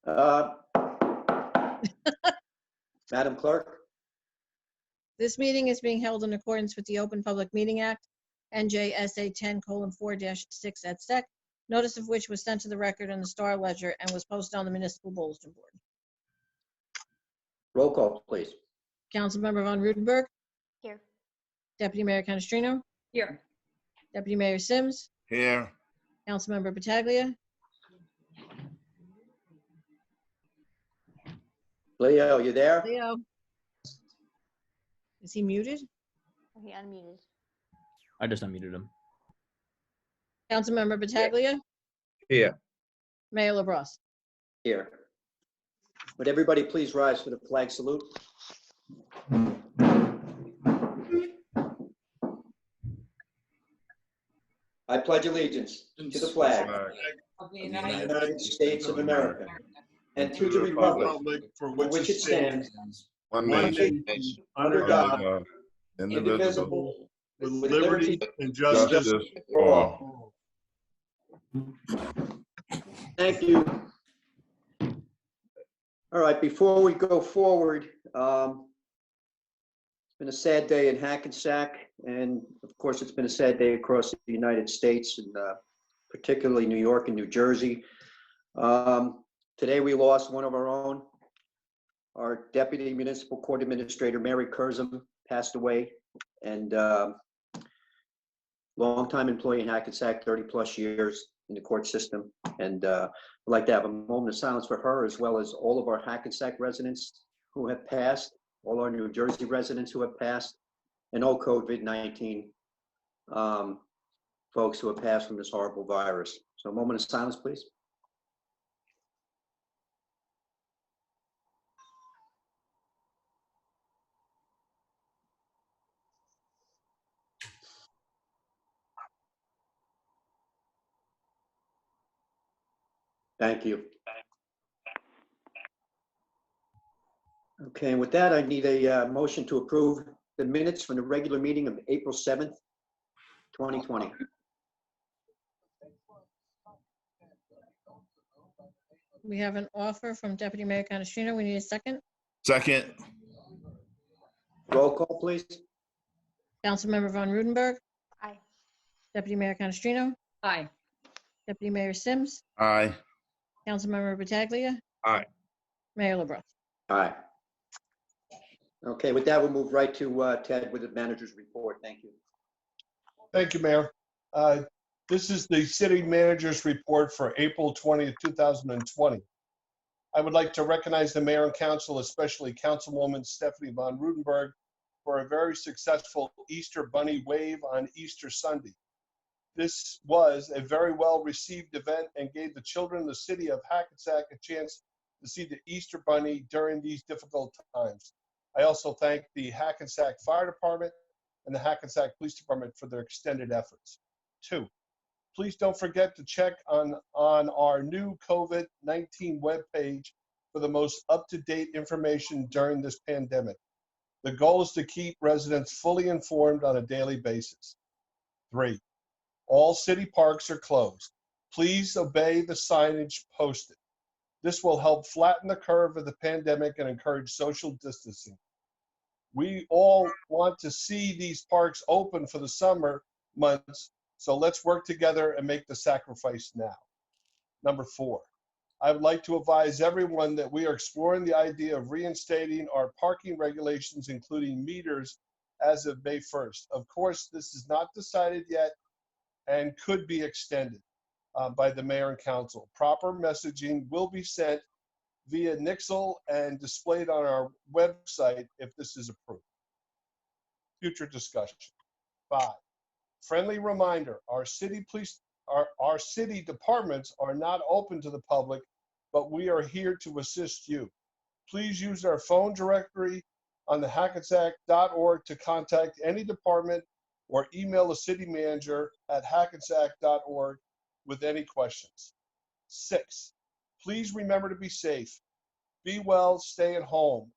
Uh, Madam Clerk? This meeting is being held in accordance with the Open Public Meeting Act, NJSA 10:4-6 et sec, notice of which was sent to the record in the Star Ledger and was posted on the municipal bulletin board. Roll call, please. Councilmember Von Rudenberg. Here. Deputy Mayor Canestrino. Here. Deputy Mayor Sims. Here. Councilmember Pataglia. Leo, you there? Leo. Is he muted? He unmuted. I just unmuted him. Councilmember Pataglia. Here. Mayor LaBrus. Here. Would everybody please rise for the flag salute? I pledge allegiance to the flag Of the of the United United States of America and to the republic for which it stands, One one nation, nation, under God, indivisible, with liberty and justice justice for for all. Thank you. All right, before we go forward, it's been a sad day in Hackensack, and of course, it's been a sad day across the United States, and particularly New York and New Jersey. Today, we lost one of our own. Our Deputy Municipal Court Administrator, Mary Curzum, passed away, and longtime employee in Hackensack, 30-plus years in the court system. And I'd like to have a moment of silence for her, as well as all of our Hackensack residents who have passed, all our New Jersey residents who have passed, and all COVID-19 folks who have passed from this horrible virus. So a moment of silence, please. Thank you. Okay, and with that, I need a motion to approve the minutes from the regular meeting of April 7th, 2020. We have an offer from Deputy Mayor Canestrino. We need a second. Second. Roll call, please. Councilmember Von Rudenberg. Aye. Deputy Mayor Canestrino. Aye. Deputy Mayor Sims. Aye. Councilmember Pataglia. Aye. Mayor LaBrus. Aye. Okay, with that, we'll move right to Ted with the manager's report. Thank you. Thank you, Mayor. This is the city manager's report for April 20th, 2020. I would like to recognize the mayor and council, especially Councilwoman Stephanie Von Rudenberg, for a very successful Easter Bunny wave on Easter Sunday. This was a very well-received event and gave the children in the city of Hackensack a chance to see the Easter Bunny during these difficult times. I also thank the Hackensack Fire Department and the Hackensack Police Department for their extended efforts. 2, please don't forget to check on our new COVID-19 webpage for the most up-to-date information during this pandemic. The goal is to keep residents fully informed on a daily basis. 3, all city parks are closed. Please obey the signage posted. This will help flatten the curve of the pandemic and encourage social distancing. We all want to see these parks open for the summer months, so let's work together and make the sacrifice now. Number 4, I would like to advise everyone that we are exploring the idea of reinstating our parking regulations, including meters, as of May 1st. Of course, this is not decided yet and could be extended by the mayor and council. Proper messaging will be sent via Nixle and displayed on our website if this is approved. Future discussion. 5, friendly reminder, our city departments are not open to the public, but we are here to assist you. Please use our phone directory on the hackensack.org to contact any department or email the city manager at hackensack.org with any questions. 6, please remember to be safe. Be well, stay at home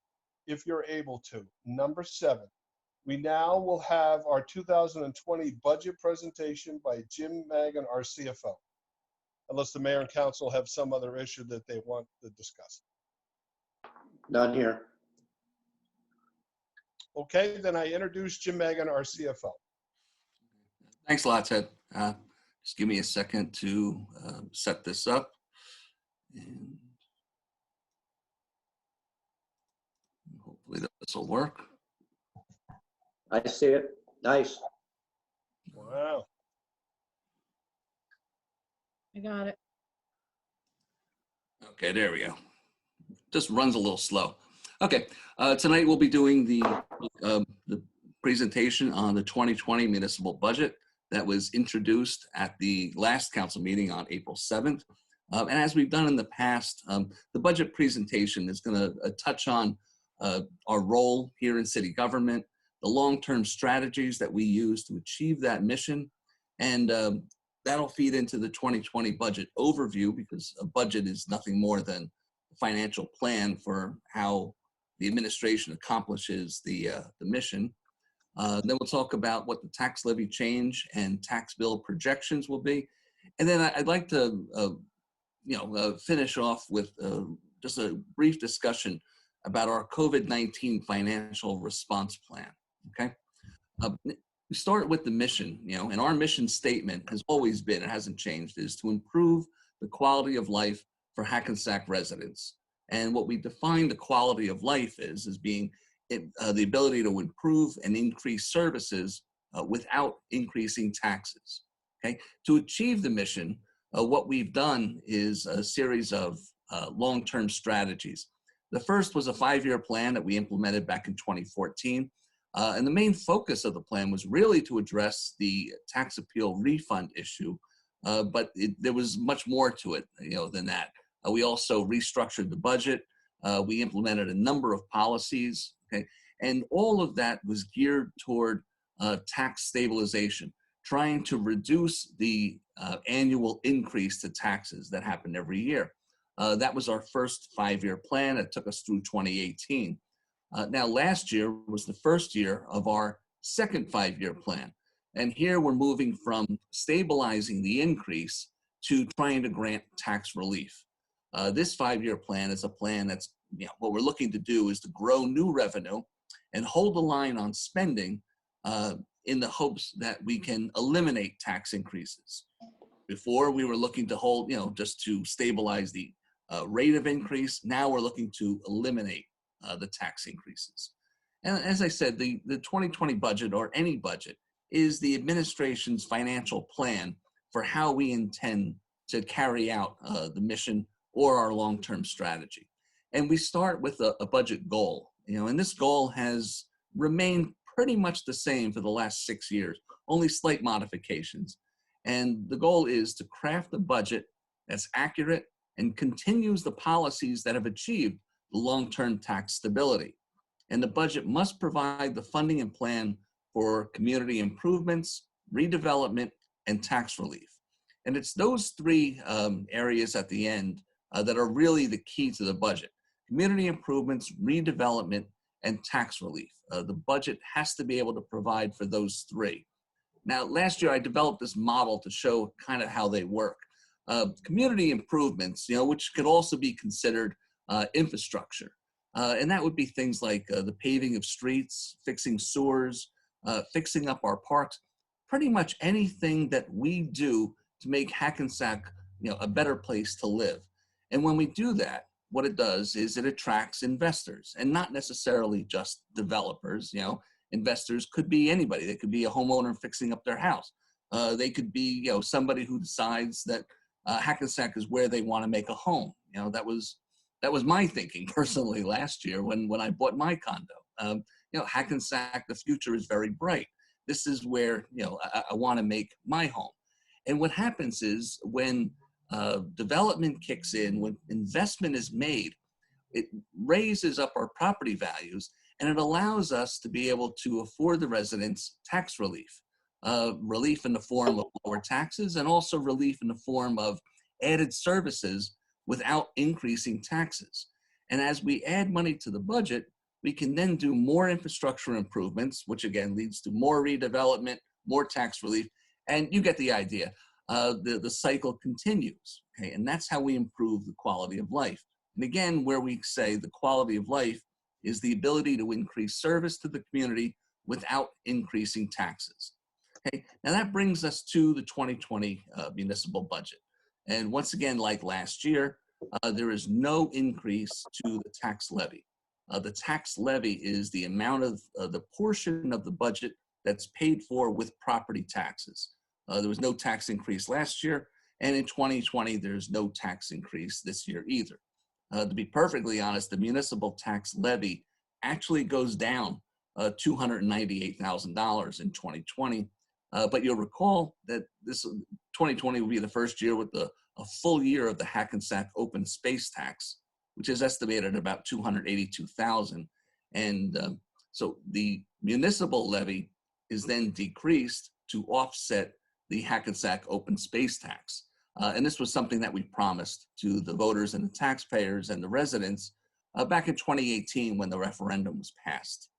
if you're able to. Number 7, we now will have our 2020 budget presentation by Jim Magan, our CFO. unless the mayor and council have some other issue that they want to discuss. None here. Okay, then I introduce Jim Megan, our CFO. Thanks a lot, Ted. Just give me a second to set this up. And hopefully this will work. I see it. Nice. Wow. I got it. Okay, there we go. Just runs a little slow. Okay, tonight we'll be doing the presentation on the 2020 municipal budget that was introduced at the last council meeting on April 7th. And as we've done in the past, the budget presentation is going to touch on our role here in city government, the long-term strategies that we use to achieve that mission, and that'll feed into the 2020 budget overview, because a budget is nothing more than a financial plan for how the administration accomplishes the mission. Then we'll talk about what the tax levy change and tax bill projections will be. And then I'd like to finish off with just a brief discussion about our COVID-19 financial response plan, okay? We start with the mission, and our mission statement has always been, it hasn't changed, is to improve the quality of life for Hackensack residents. And what we define the quality of life is being the ability to improve and increase services without increasing taxes, okay? To achieve the mission, what we've done is a series of long-term strategies. The first was a 5-year plan that we implemented back in 2014. And the main focus of the plan was really to address the tax appeal refund issue, but there was much more to it, than that. We also restructured the budget. We implemented a number of policies, okay? And all of that was geared toward tax stabilization, trying to reduce the annual increase to taxes that happened every year. That was our first 5-year plan. It took us through 2018. Now, last year was the first year of our second 5-year plan. And here we're moving from stabilizing the increase to trying to grant tax relief. This 5-year plan is a plan that's, what we're looking to do is to grow new revenue and hold the line on spending in the hopes that we can eliminate tax increases. Before, we were looking to hold, just to stabilize the rate of increase. Now we're looking to eliminate the tax increases. And as I said, the 2020 budget, or any budget, is the administration's financial plan for how we intend to carry out the mission or our long-term strategy. And we start with a budget goal, and this goal has remained pretty much the same for the last 6 years, only slight modifications. And the goal is to craft a budget that's accurate and continues the policies that have achieved the long-term tax stability. And the budget must provide the funding and plan for community improvements, redevelopment, and tax relief. And it's those three areas at the end that are really the key to the budget: community improvements, redevelopment, and tax relief. The budget has to be able to provide for those three. Now, last year I developed this model to show kind of how they work. Community improvements, which could also be considered infrastructure. And that would be things like the paving of streets, fixing sewers, fixing up our parks, pretty much anything that we do to make Hackensack, a better place to live. And when we do that, what it does is it attracts investors, and not necessarily just developers. Investors could be anybody. They could be a homeowner fixing up their house. They could be, somebody who decides that Hackensack is where they want to make a home. That was my thinking personally last year when I bought my condo. Hackensack, the future is very bright. This is where I want to make my home. And what happens is when development kicks in, when investment is made, it raises up our property values, and it allows us to be able to afford the residents tax relief. Relief in the form of lower taxes, and also relief in the form of added services without increasing taxes. And as we add money to the budget, we can then do more infrastructure improvements, which again leads to more redevelopment, more tax relief, and you get the idea. the cycle continues. Okay, and that's how we improve the quality of life. And again, where we say the quality of life is the ability to increase service to the community without increasing taxes. Okay, now that brings us to the 2020 municipal budget. And once again, like last year, there is no increase to the tax levy. The tax levy is the amount of the portion of the budget that's paid for with property taxes. There was no tax increase last year, and in 2020, there's no tax increase this year either. To be perfectly honest, the municipal tax levy actually goes down $298,000 in 2020. But you'll recall that this 2020 will be the first year with a full year of the Hackensack open space tax, which is estimated at about $282,000. And so the municipal levy is then decreased to offset the Hackensack open space tax. And this was something that we promised to the voters and the taxpayers and the residents back in 2018 when the referendum was passed.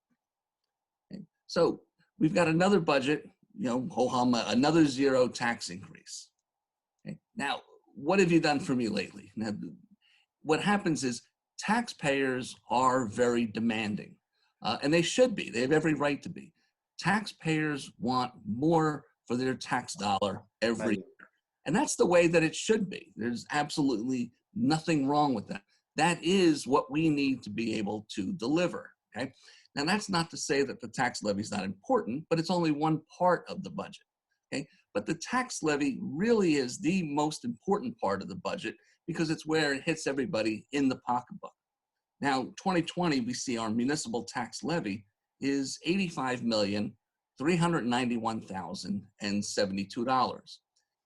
Okay. So we've got another budget, ho-hum, another zero tax increase. Okay. Now, what have you done for me lately? Now, what happens is taxpayers are very demanding, and they should be. They have every right to be. Taxpayers want more for their tax dollar every year. And that's the way that it should be. There's absolutely nothing wrong with that. That is what we need to be able to deliver, okay? Now, that's not to say that the tax levy is not important, but it's only one part of the budget, okay? But the tax levy really is the most important part of the budget because it's where it hits everybody in the pocketbook. Now, 2020, we see our municipal tax levy is $85,391,072.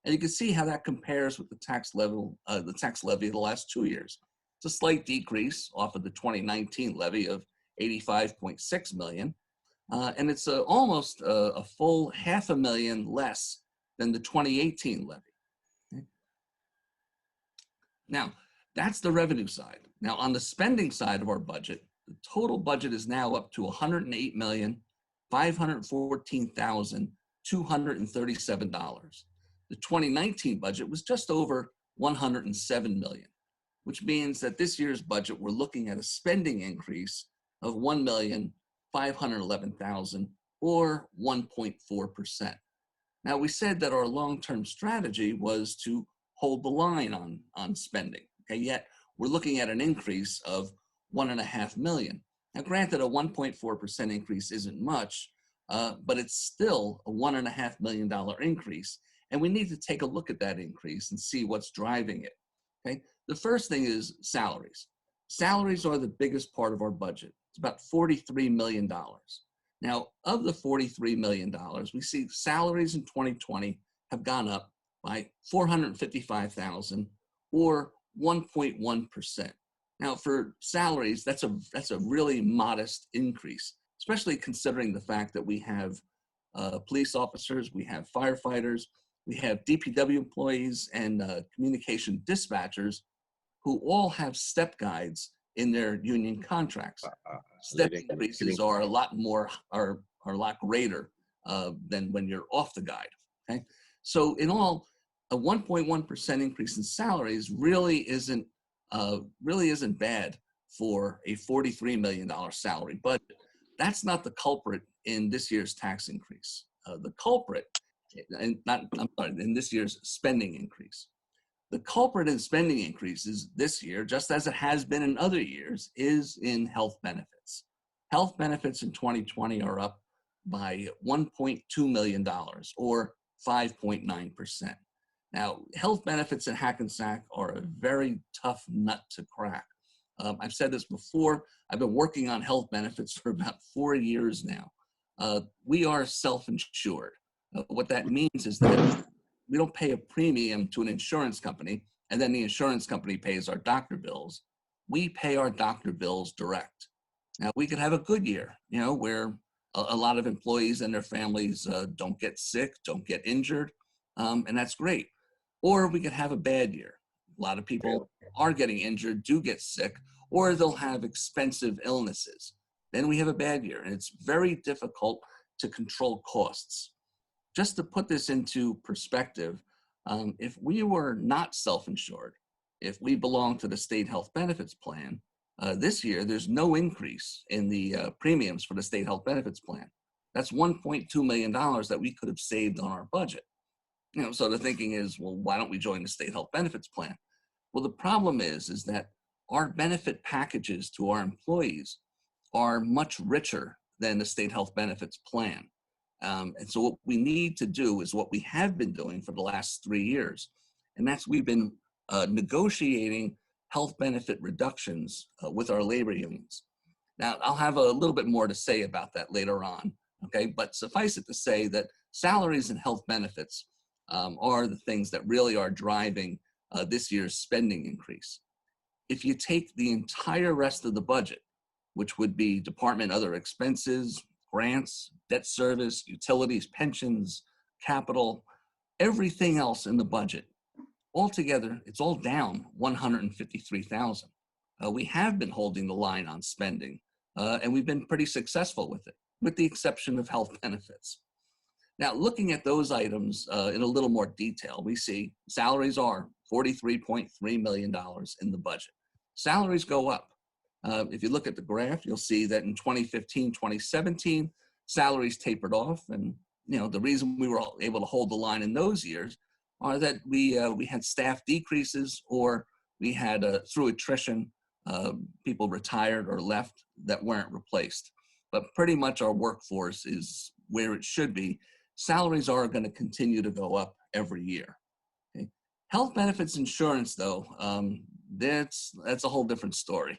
And you can see how that compares with the tax levy of the last 2 years. It's a slight decrease off of the 2019 levy of $85.6 million. And it's almost a full $500,000 less than the 2018 levy. Okay. Now, that's the revenue side. Now, on the spending side of our budget, the total budget is now up to $108,514,237. The 2019 budget was just over $107 million, which means that this year's budget, we're looking at a spending increase of $1,511,000 or 1.4%. Now, we said that our long-term strategy was to hold the line on spending, okay? Yet we're looking at an increase of $1.5 million. Now, granted, a 1.4% increase isn't much, but it's still a $1.5 million increase. And we need to take a look at that increase and see what's driving it, okay? The first thing is salaries. Salaries are the biggest part of our budget. It's about $43 million. Now, of the $43 million, we see salaries in 2020 have gone up by $455,000 or 1.1%. Now, for salaries, that's a really modest increase, especially considering the fact that we have police officers, we have firefighters, we have DPW employees and communication dispatchers who all have step guides in their union contracts. Step increases are a lot greater than when you're off the guide. Okay, so in all, a 1.1% increase in salaries really isn't bad for a $43 million salary budget. That's not the culprit in this year's tax increase. The culprit, in this year's spending increase. The culprit in spending increases this year, just as it has been in other years, is in health benefits. Health benefits in 2020 are up by $1.2 million or 5.9%. Now, health benefits in Hackensack are a very tough nut to crack. I've said this before. I've been working on health benefits for about 4 years now. We are self-insured. What that means is that we don't pay a premium to an insurance company and then the insurance company pays our doctor bills. We pay our doctor bills direct. Now, we could have a good year, where a lot of employees and their families don't get sick, don't get injured, and that's great. Or we could have a bad year. A lot of people are getting injured, do get sick, or they'll have expensive illnesses. Then we have a bad year, and it's very difficult to control costs. Just to put this into perspective, If we were not self-insured, if we belong to the state health benefits plan, this year there's no increase in the premiums for the state health benefits plan. That's $1.2 million that we could have saved on our budget. So the thinking is, well, why don't we join the state health benefits plan? Well, the problem is that our benefit packages to our employees are much richer than the state health benefits plan. And so what we need to do is what we have been doing for the last 3 years. And that's we've been negotiating health benefit reductions with our labor unions. Now, I'll have a little bit more to say about that later on, okay? But suffice it to say that salaries and health benefits are the things that really are driving this year's spending increase. If you take the entire rest of the budget, which would be department other expenses, grants, debt service, utilities, pensions, capital, everything else in the budget, altogether, it's all down $153,000. We have been holding the line on spending, and we've been pretty successful with it, with the exception of health benefits. Now, looking at those items in a little more detail, we see salaries are $43.3 million in the budget. Salaries go up. If you look at the graph, you'll see that in 2015, 2017, salaries tapered off. And, the reason we were able to hold the line in those years are that we had staff decreases, or we had, through attrition, people retired or left that weren't replaced. But pretty much our workforce is where it should be. Salaries are going to continue to go up every year. Okay? Health benefits insurance, though, that's a whole different story.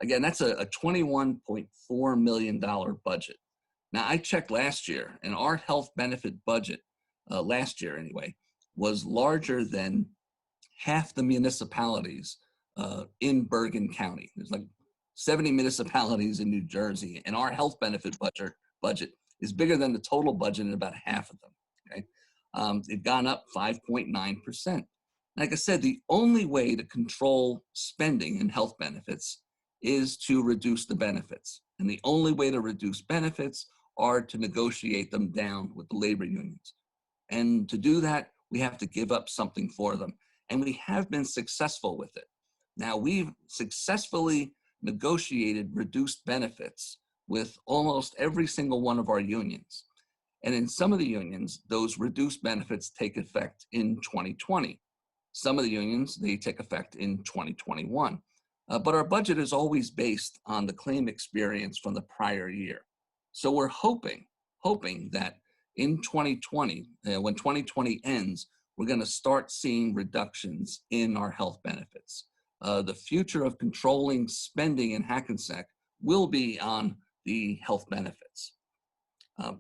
Again, that's a $21.4 million budget. Now, I checked last year, and our health benefit budget, last year anyway, was larger than half the municipalities in Bergen County. There's like 70 municipalities in New Jersey, and our health benefit budget is bigger than the total budget in about half of them. Okay, they've gone up 5.9%. Like I said, the only way to control spending in health benefits is to reduce the benefits. And the only way to reduce benefits are to negotiate them down with the labor unions. And to do that, we have to give up something for them. And we have been successful with it. Now, we've successfully negotiated reduced benefits with almost every single one of our unions. And in some of the unions, those reduced benefits take effect in 2020. Some of the unions, they take effect in 2021. But our budget is always based on the claim experience from the prior year. So we're hoping that in 2020, when 2020 ends, we're going to start seeing reductions in our health benefits. The future of controlling spending in Hackensack will be on the health benefits.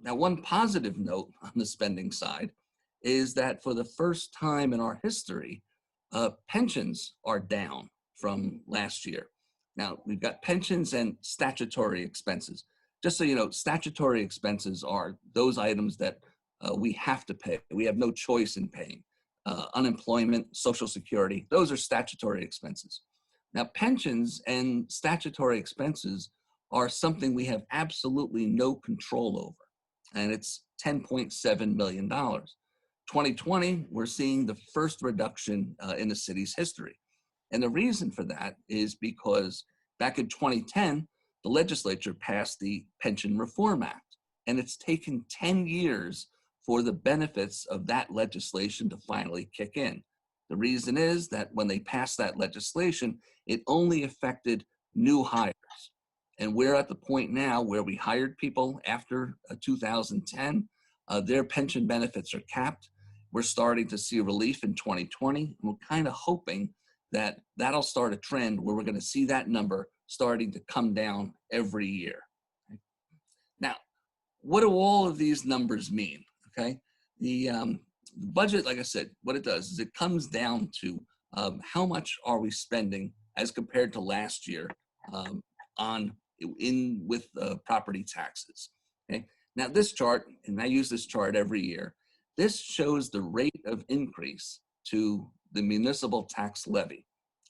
Now, one positive note on the spending side is that for the first time in our history, pensions are down from last year. Now, we've got pensions and statutory expenses. Just so you know, statutory expenses are those items that we have to pay. We have no choice in paying. Unemployment, Social Security, those are statutory expenses. Now, pensions and statutory expenses are something we have absolutely no control over, and it's $10.7 million. 2020, we're seeing the first reduction in the city's history. And the reason for that is because back in 2010, the legislature passed the Pension Reform Act, and it's taken 10 years for the benefits of that legislation to finally kick in. The reason is that when they passed that legislation, it only affected new hires. And we're at the point now where we hired people after 2010. Their pension benefits are capped. We're starting to see relief in 2020. And we're kind of hoping that that'll start a trend where we're going to see that number starting to come down every year. Okay? Now, what do all of these numbers mean? Okay, the budget, like I said, what it does is it comes down to how much are we spending as compared to last year with property taxes. Okay, now this chart, and I use this chart every year, this shows the rate of increase to the municipal tax levy.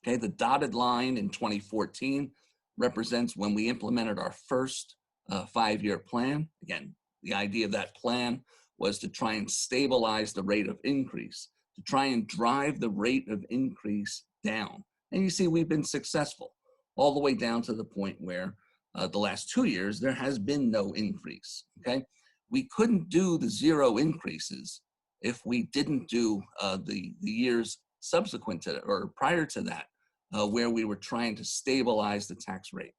Okay, the dotted line in 2014 represents when we implemented our first 5-year plan. Again, the idea of that plan was to try and stabilize the rate of increase to try and drive the rate of increase down. And you see, we've been successful all the way down to the point where the last 2 years, there has been no increase, okay? We couldn't do the 0 increases if we didn't do the years subsequent to or prior to that, where we were trying to stabilize the tax rate.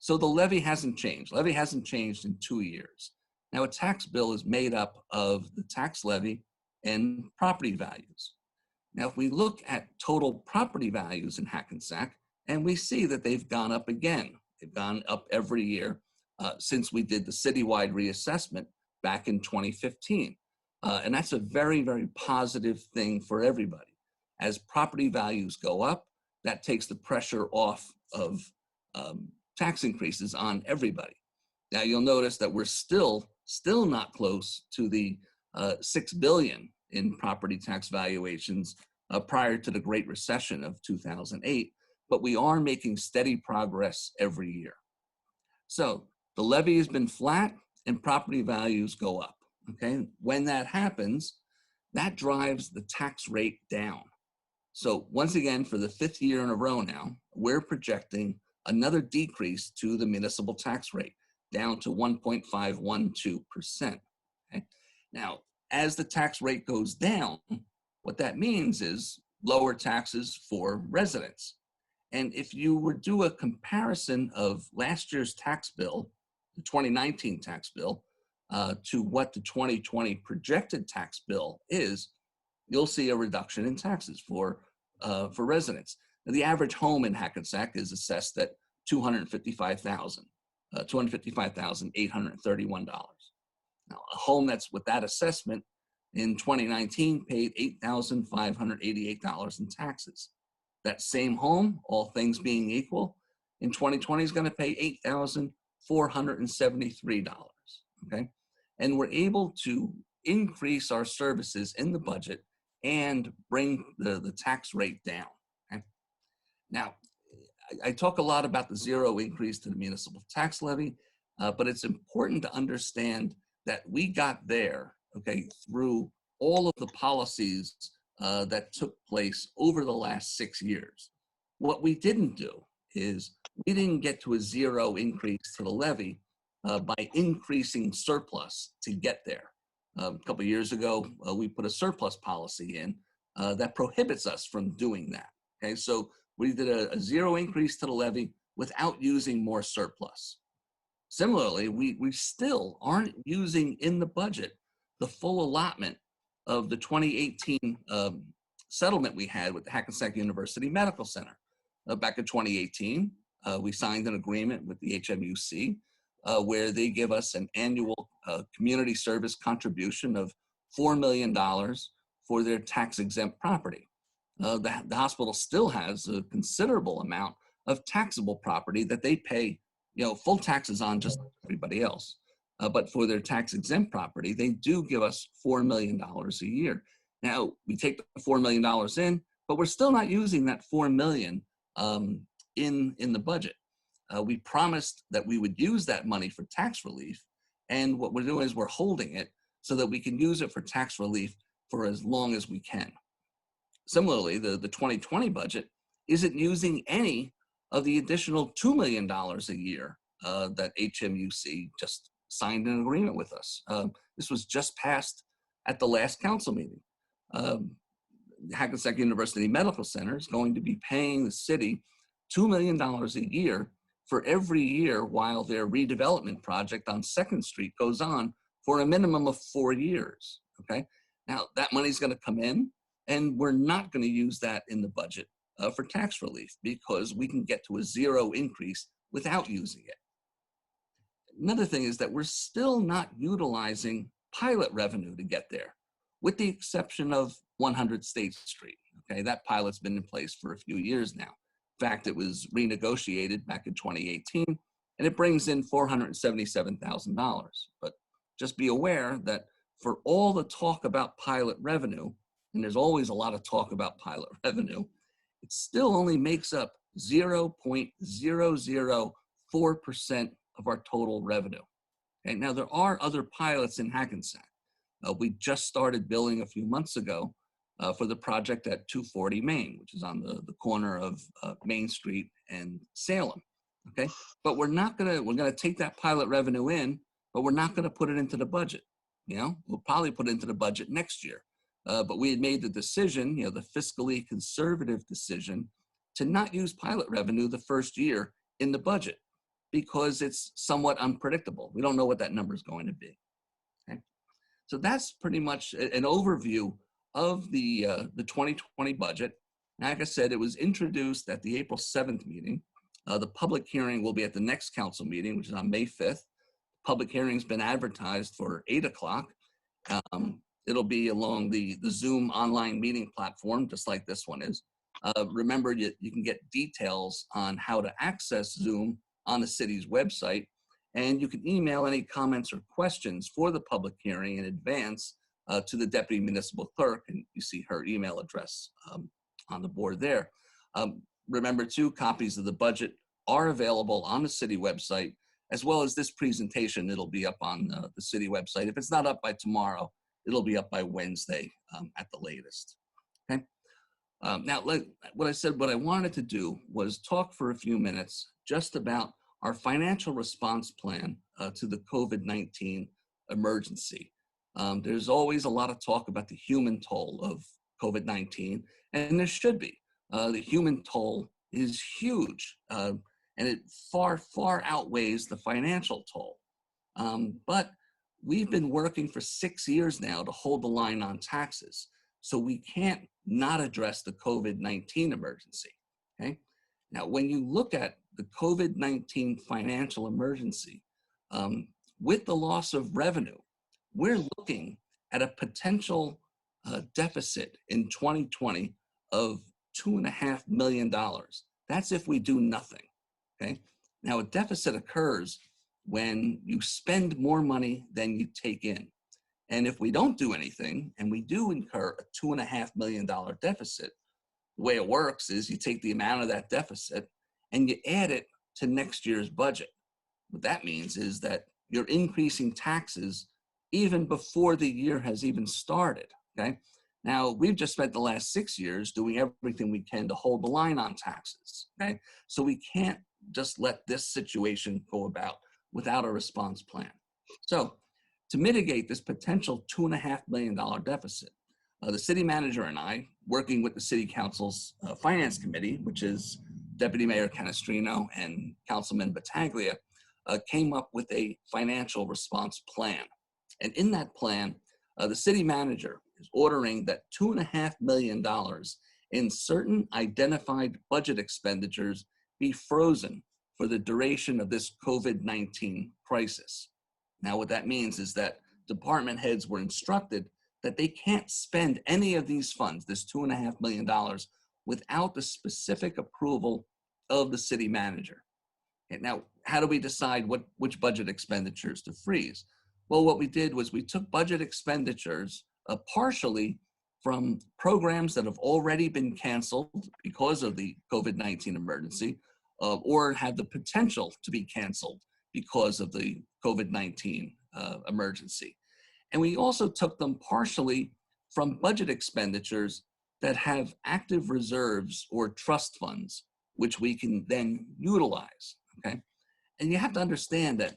So the levy hasn't changed. Levy hasn't changed in 2 years. Now, a tax bill is made up of the tax levy and property values. Now, if we look at total property values in Hackensack, and we see that they've gone up again. They've gone up every year since we did the citywide reassessment back in 2015. And that's a very, very positive thing for everybody. As property values go up, that takes the pressure off of tax increases on everybody. Now, you'll notice that we're still not close to the $6 billion in property tax valuations prior to the Great Recession of 2008, but we are making steady progress every year. So the levy has been flat and property values go up, okay? When that happens, that drives the tax rate down. So once again, for the 5th year in a row now, we're projecting another decrease to the municipal tax rate, down to 1.512%. Okay? Now, as the tax rate goes down, what that means is lower taxes for residents. And if you were to do a comparison of last year's tax bill, the 2019 tax bill, to what the 2020 projected tax bill is, you'll see a reduction in taxes for residents. Now, the average home in Hackensack is assessed at $255,831. Now, a home that's with that assessment in 2019 paid $8,588 in taxes. That same home, all things being equal, in 2020 is going to pay $8,473. Okay, and we're able to increase our services in the budget and bring the tax rate down. Okay? Now, I talk a lot about the 0 increase to the municipal tax levy, but it's important to understand that we got there, okay, through all of the policies that took place over the last 6 years. What we didn't do is we didn't get to a 0 increase to the levy by increasing surplus to get there. A couple of years ago, we put a surplus policy in that prohibits us from doing that. Okay, so we did a 0 increase to the levy without using more surplus. Similarly, we still aren't using in the budget the full allotment of the 2018 settlement we had with the Hackensack University Medical Center. Back in 2018, we signed an agreement with the HMUC where they give us an annual community service contribution of $4 million for their tax-exempt property. The hospital still has a considerable amount of taxable property that they pay, full taxes on just like everybody else. But for their tax-exempt property, they do give us $4 million a year. Now, we take the $4 million in, but we're still not using that $4 million in the budget. We promised that we would use that money for tax relief, and what we're doing is we're holding it so that we can use it for tax relief for as long as we can. Similarly, the 2020 budget isn't using any of the additional $2 million a year that HMUC just signed an agreement with us. This was just passed at the last council meeting. Hackensack University Medical Center is going to be paying the city $2 million a year for every year while their redevelopment project on 2nd Street goes on for a minimum of 4 years, okay? Now, that money's gonna come in, and we're not gonna use that in the budget for tax relief because we can get to a 0 increase without using it. Another thing is that we're still not utilizing pilot revenue to get there, with the exception of 100 State Street, okay? That pilot's been in place for a few years now. In fact, it was renegotiated back in 2018, and it brings in $477,000. But just be aware that for all the talk about pilot revenue, and there's always a lot of talk about pilot revenue, it still only makes up 0.004% of our total revenue. Okay, now there are other pilots in Hackensack. We just started billing a few months ago for the project at 240 Main, which is on the corner of Main Street and Salem. Okay, but we're gonna take that pilot revenue in, but we're not gonna put it into the budget. You know, we'll probably put it into the budget next year. But we had made the decision, you know, the fiscally conservative decision, to not use pilot revenue the first year in the budget because it's somewhat unpredictable. We don't know what that number is going to be. Okay, so that's pretty much an overview of the 2020 budget. Like I said, it was introduced at the April 7th meeting. The public hearing will be at the next council meeting, which is on May 5th. Public hearing's been advertised for 8 o'clock. It'll be along the Zoom online meeting platform, just like this one is. Remember, you can get details on how to access Zoom on the city's website, and you can email any comments or questions for the public hearing in advance to the Deputy Municipal Clerk, and you see her email address on the board there. Remember too, copies of the budget are available on the city website, as well as this presentation. It'll be up on the city website. If it's not up by tomorrow, it'll be up by Wednesday at the latest. Okay. Now, like what I said, what I wanted to do was talk for a few minutes just about our financial response plan to the COVID-19 emergency. There's always a lot of talk about the human toll of COVID-19, and there should be. The human toll is huge, and it far, far outweighs the financial toll. But we've been working for 6 years now to hold the line on taxes, so we can't not address the COVID-19 emergency, okay? Now, when you look at the COVID-19 financial emergency, with the loss of revenue, we're looking at a potential deficit in 2020 of $2.5 million. That's if we do nothing, okay? Now, a deficit occurs when you spend more money than you take in. And if we don't do anything and we do incur a $2.5 million deficit, the way it works is you take the amount of that deficit and you add it to next year's budget. What that means is that you're increasing taxes even before the year has even started, okay? Now, we've just spent the last 6 years doing everything we can to hold the line on taxes, okay? So we can't just let this situation go about without a response plan. So to mitigate this potential $2.5 million deficit, the city manager and I, working with the city council's finance committee, which is Deputy Mayor Canestrino and Councilman Battaglia, came up with a financial response plan. And in that plan, the city manager is ordering that $2.5 million in certain identified budget expenditures be frozen for the duration of this COVID-19 crisis. Now, what that means is that department heads were instructed that they can't spend any of these funds, this $2.5 million, without the specific approval of the city manager. And now, how do we decide which budget expenditures to freeze? Well, what we did was we took budget expenditures partially from programs that have already been canceled because of the COVID-19 emergency, or had the potential to be canceled because of the COVID-19 emergency. And we also took them partially from budget expenditures that have active reserves or trust funds, which we can then utilize, okay? And you have to understand that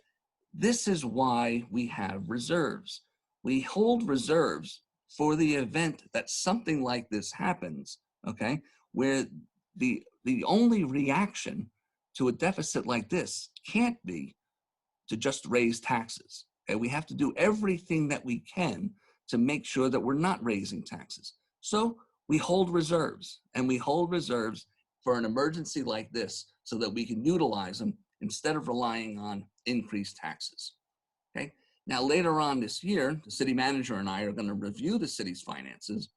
this is why we have reserves. We hold reserves for the event that something like this happens, okay? Where the only reaction to a deficit like this can't be to just raise taxes. Okay? We have to do everything that we can to make sure that we're not raising taxes. So we hold reserves, and we hold reserves for an emergency like this so that we can utilize them instead of relying on increased taxes. Okay? Now, later on this year, the city manager and I are going to review the city's finances,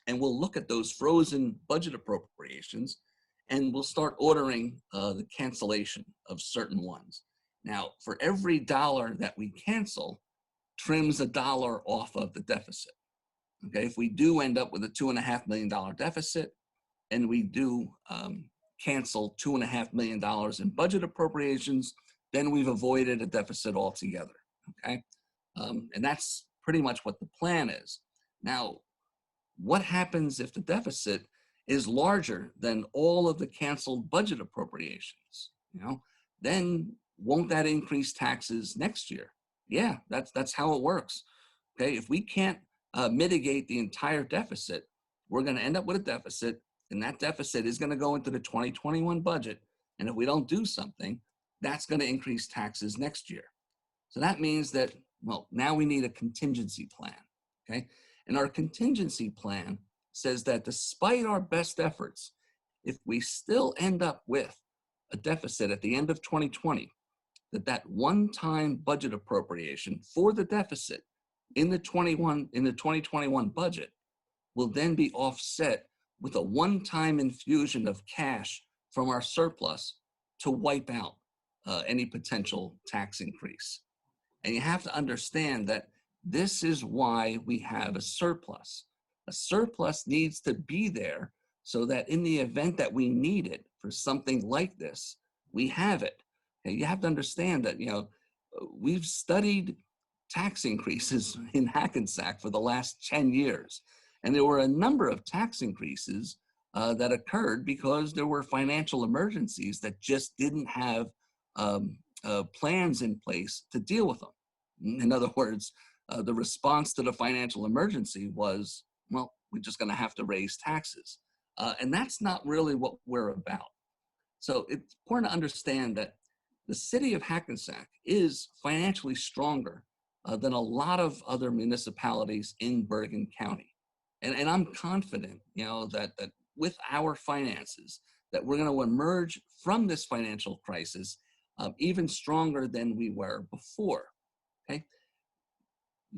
and we'll look at those frozen budget appropriations, and we'll start ordering the cancellation of certain ones. Now, for every dollar that we cancel, trims a dollar off of the deficit. Okay, if we do end up with a $2.5 million deficit, and we do cancel $2.5 million in budget appropriations, then we've avoided a deficit altogether. Okay, and that's pretty much what the plan is. Now, what happens if the deficit is larger than all of the canceled budget appropriations? Then won't that increase taxes next year? Yeah, that's how it works. Okay, if we can't mitigate the entire deficit, we're going to end up with a deficit, and that deficit is going to go into the 2021 budget. And if we don't do something, that's going to increase taxes next year. So that means that, well, now we need a contingency plan. Okay, and our contingency plan says that despite our best efforts, if we still end up with a deficit at the end of 2020, that one-time budget appropriation for the deficit in the 2021 budget will then be offset with a one-time infusion of cash from our surplus to wipe out any potential tax increase. And you have to understand that this is why we have a surplus. A surplus needs to be there so that in the event that we need it for something like this, we have it. And you have to understand that, we've studied tax increases in Hackensack for the last 10 years. And there were a number of tax increases that occurred because there were financial emergencies that just didn't have plans in place to deal with them. In other words, the response to the financial emergency was, well, we're just going to have to raise taxes. And that's not really what we're about. So it's important to understand that the city of Hackensack is financially stronger than a lot of other municipalities in Bergen County. And I'm confident, that with our finances, that we're going to emerge from this financial crisis even stronger than we were before. Okay?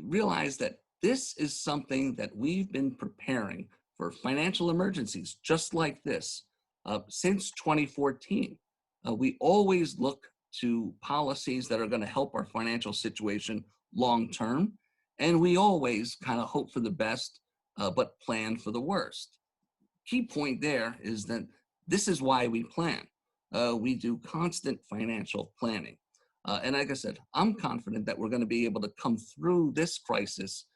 Realize that this is something that we've been preparing for financial emergencies just like this since 2014. We always look to policies that are going to help our financial situation long term, and we always kind of hope for the best, but plan for the worst. Key point there is that this is why we plan. We do constant financial planning. And like I said, I'm confident that we're going to be able to come through this crisis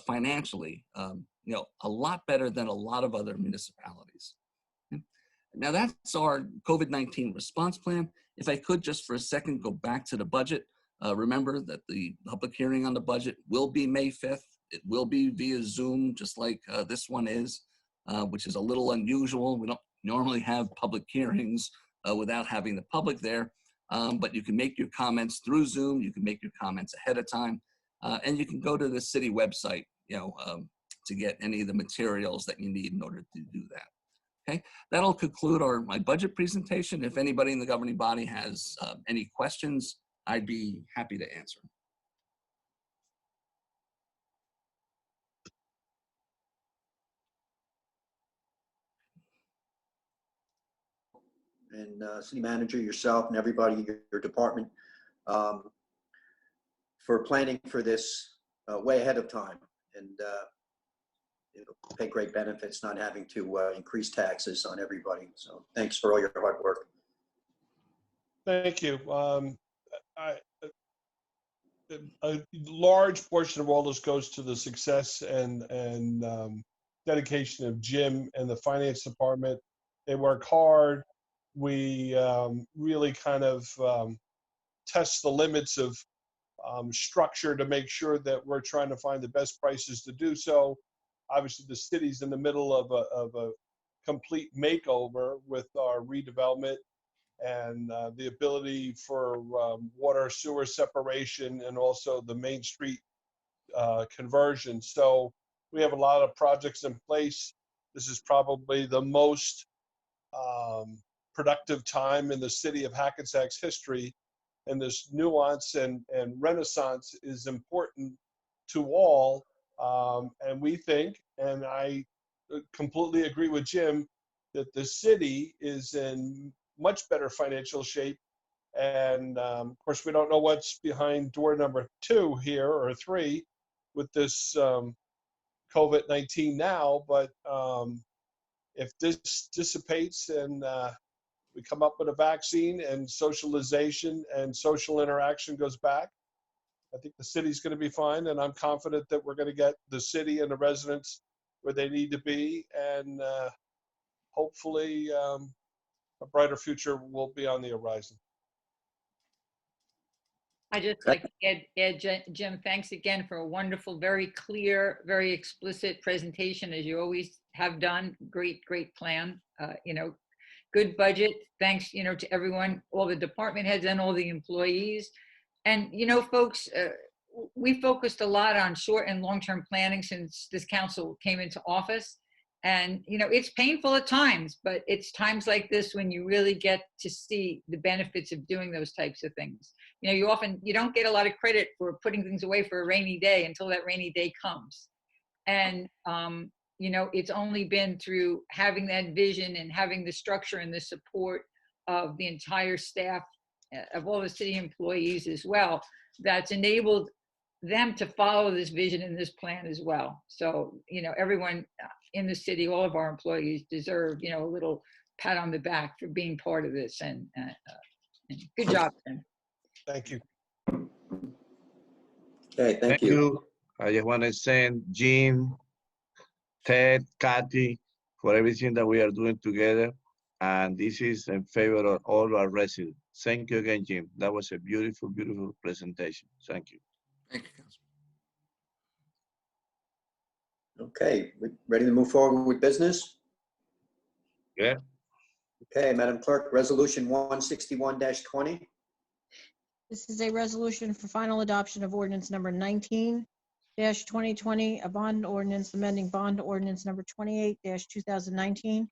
financially, a lot better than a lot of other municipalities. Okay? Now that's our COVID-19 response plan. If I could just for a second go back to the budget, remember that the public hearing on the budget will be May 5th. It will be via Zoom, just like this one is, which is a little unusual. We don't normally have public hearings without having the public there. But you can make your comments through Zoom. You can make your comments ahead of time. And you can go to the city website, to get any of the materials that you need in order to do that. Okay, that'll conclude my budget presentation. If anybody in the governing body has any questions, I'd be happy to answer. And city manager, yourself, and everybody in your department for planning for this way ahead of time. And it'll pay great benefits not having to increase taxes on everybody. So thanks for all your hard work. Thank you. A large portion of all this goes to the success and dedication of Jim and the finance department. They work hard. We really kind of test the limits of structure to make sure that we're trying to find the best prices to do so. Obviously, the city's in the middle of a complete makeover with our redevelopment and the ability for water sewer separation and also the Main Street conversion. So we have a lot of projects in place. This is probably the most productive time in the city of Hackensack's history. And this nuance and renaissance is important to all. And we think, and I completely agree with Jim, that the city is in much better financial shape. And of course, we don't know what's behind door number 2 here or 3 with this COVID-19 now, but if this dissipates and we come up with a vaccine and socialization and social interaction goes back, I think the city's going to be fine. And I'm confident that we're going to get the city and the residents where they need to be, and hopefully a brighter future will be on the horizon. I just like to add, Jim, thanks again for a wonderful, very clear, very explicit presentation, as you always have done. Great plan. Good budget. Thanks, to everyone, all the department heads and all the employees. And, folks, we focused a lot on short and long-term planning since this council came into office. And, it's painful at times, but it's times like this when you really get to see the benefits of doing those types of things. You don't get a lot of credit for putting things away for a rainy day until that rainy day comes. And, it's only been through having that vision and having the structure and the support of the entire staff, of all the city employees as well, that's enabled them to follow this vision and this plan as well. So, everyone in the city, all of our employees deserve, a little pat on the back for being part of this. And good job, Tim. Thank you. Okay, thank you. I just want to thank Jim, Ted, Kathy, for everything that we are doing together. And this is in favor of all our residents. Thank you again, Jim. That was a beautiful, beautiful presentation. Thank you. Thank you, Councilman. Okay, we ready to move forward with business? Yeah. Okay, Madam Clerk, Resolution 161-20. This is a resolution for final adoption of ordinance number 19-2020, a bond ordinance amending bond ordinance number 28-2019,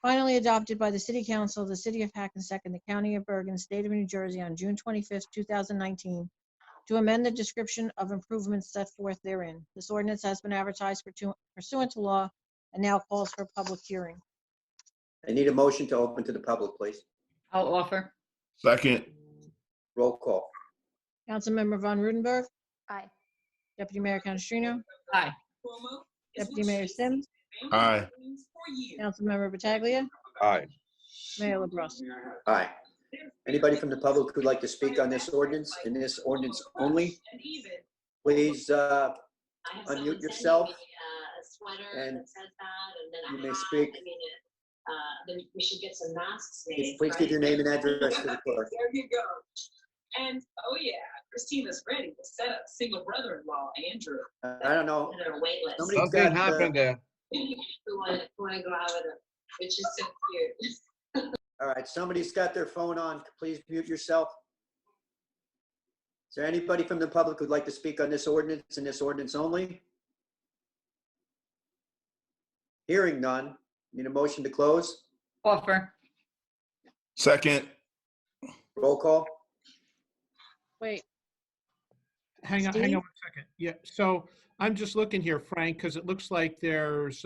finally adopted by the City Council of the City of Hackensack and the County of Bergen, State of New Jersey on June 25th, 2019, to amend the description of improvements set forth therein. This ordinance has been advertised pursuant to law and now calls for a public hearing. I need a motion to open to the public, please. I'll offer. Second. Roll call. Councilmember Von Rudenberg, Aye. Deputy Mayor Canestrino, Aye. Deputy Mayor Sims, Aye. Councilmember Pataglia, Aye. Mayor LaBrus. Aye. Anybody from the public who'd like to speak on this ordinance and this ordinance only, please unmute yourself and you may speak. Then we should get some masks made. Please give your name and address to the clerk. There you go. And, oh yeah, Christina's ready to set up single brother-in-law, Andrew. I don't know. On their wait list. Somebody's Something got, happened there. Who want to go out with them, which is so cute. all right, somebody's got their phone on. Please mute yourself. Is there anybody from the public who'd like to speak on this ordinance and this ordinance only? Hearing none. Need a motion to close? Offer. Second. Roll call. Wait, Hang on Steve? one second. Yeah, so I'm just looking here, Frank, because it looks like there's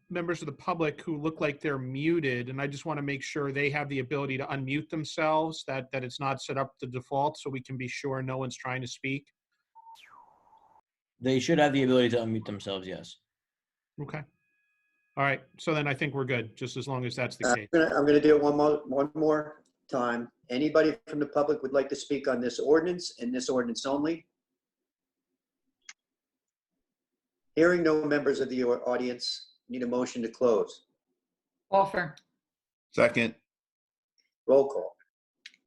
members of the public who look like they're muted, and I just want to make sure they have the ability to unmute themselves, that it's not set up the default, so we can be sure no one's trying to speak. They should have the ability to unmute themselves, yes. Okay. All right, so then I think we're good, just as long as that's the case. I'm gonna do it one more time. Anybody from the public would like to speak on this ordinance and this ordinance only? Hearing no members of the audience, need a motion to close. Offer. Second. Roll call.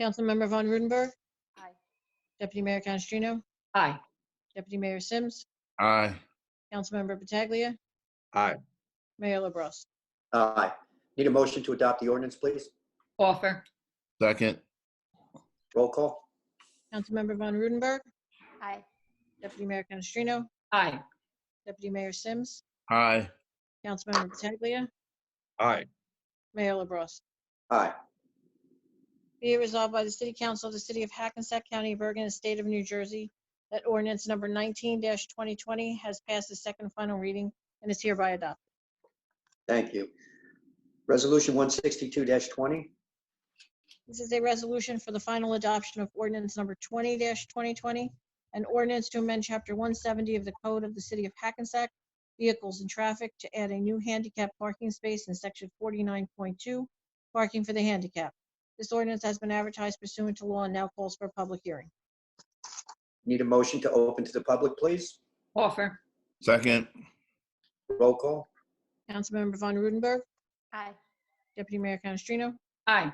Councilmember Von Rudenberg, Aye. Deputy Mayor Canestrino, Aye. Deputy Mayor Sims, Aye. Councilmember Pataglia, Aye. Mayor LaBrus. Aye. Need a motion to adopt the ordinance, please? Offer. Second. Roll call. Councilmember Von Rudenberg, Aye. Deputy Mayor Canestrino, Aye. Deputy Mayor Sims, Aye. Councilmember Pataglia, Aye. Mayor LaBrus. Aye. Be it resolved by the City Council of the City of Hackensack County of Bergen and State of New Jersey that ordinance number 19-2020 has passed its second and final reading and is hereby adopted. Thank you. Resolution 162-20. This is a resolution for the final adoption of ordinance number 20-2020, an ordinance to amend Chapter 170 of the Code of the City of Hackensack, Vehicles and Traffic, to add a new handicap parking space in Section 49.2, parking for the handicap. This ordinance has been advertised pursuant to law and now calls for a public hearing. Need a motion to open to the public, please? Offer. Second. Roll call. Councilmember Von Rudenberg, Aye. Deputy Mayor Canestrino, Aye.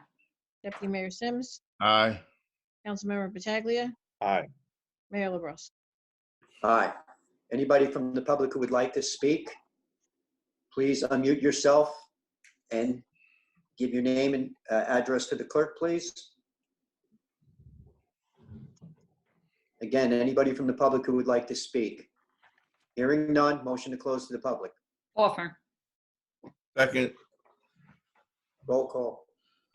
Deputy Mayor Sims, Aye. Councilmember Pataglia, Aye. Mayor LaBrus. Aye. Anybody from the public who would like to speak, please unmute yourself and give your name and address to the clerk, please. Again, anybody from the public who would like to speak? Hearing none, motion to close to the public. Offer. Second. Roll call.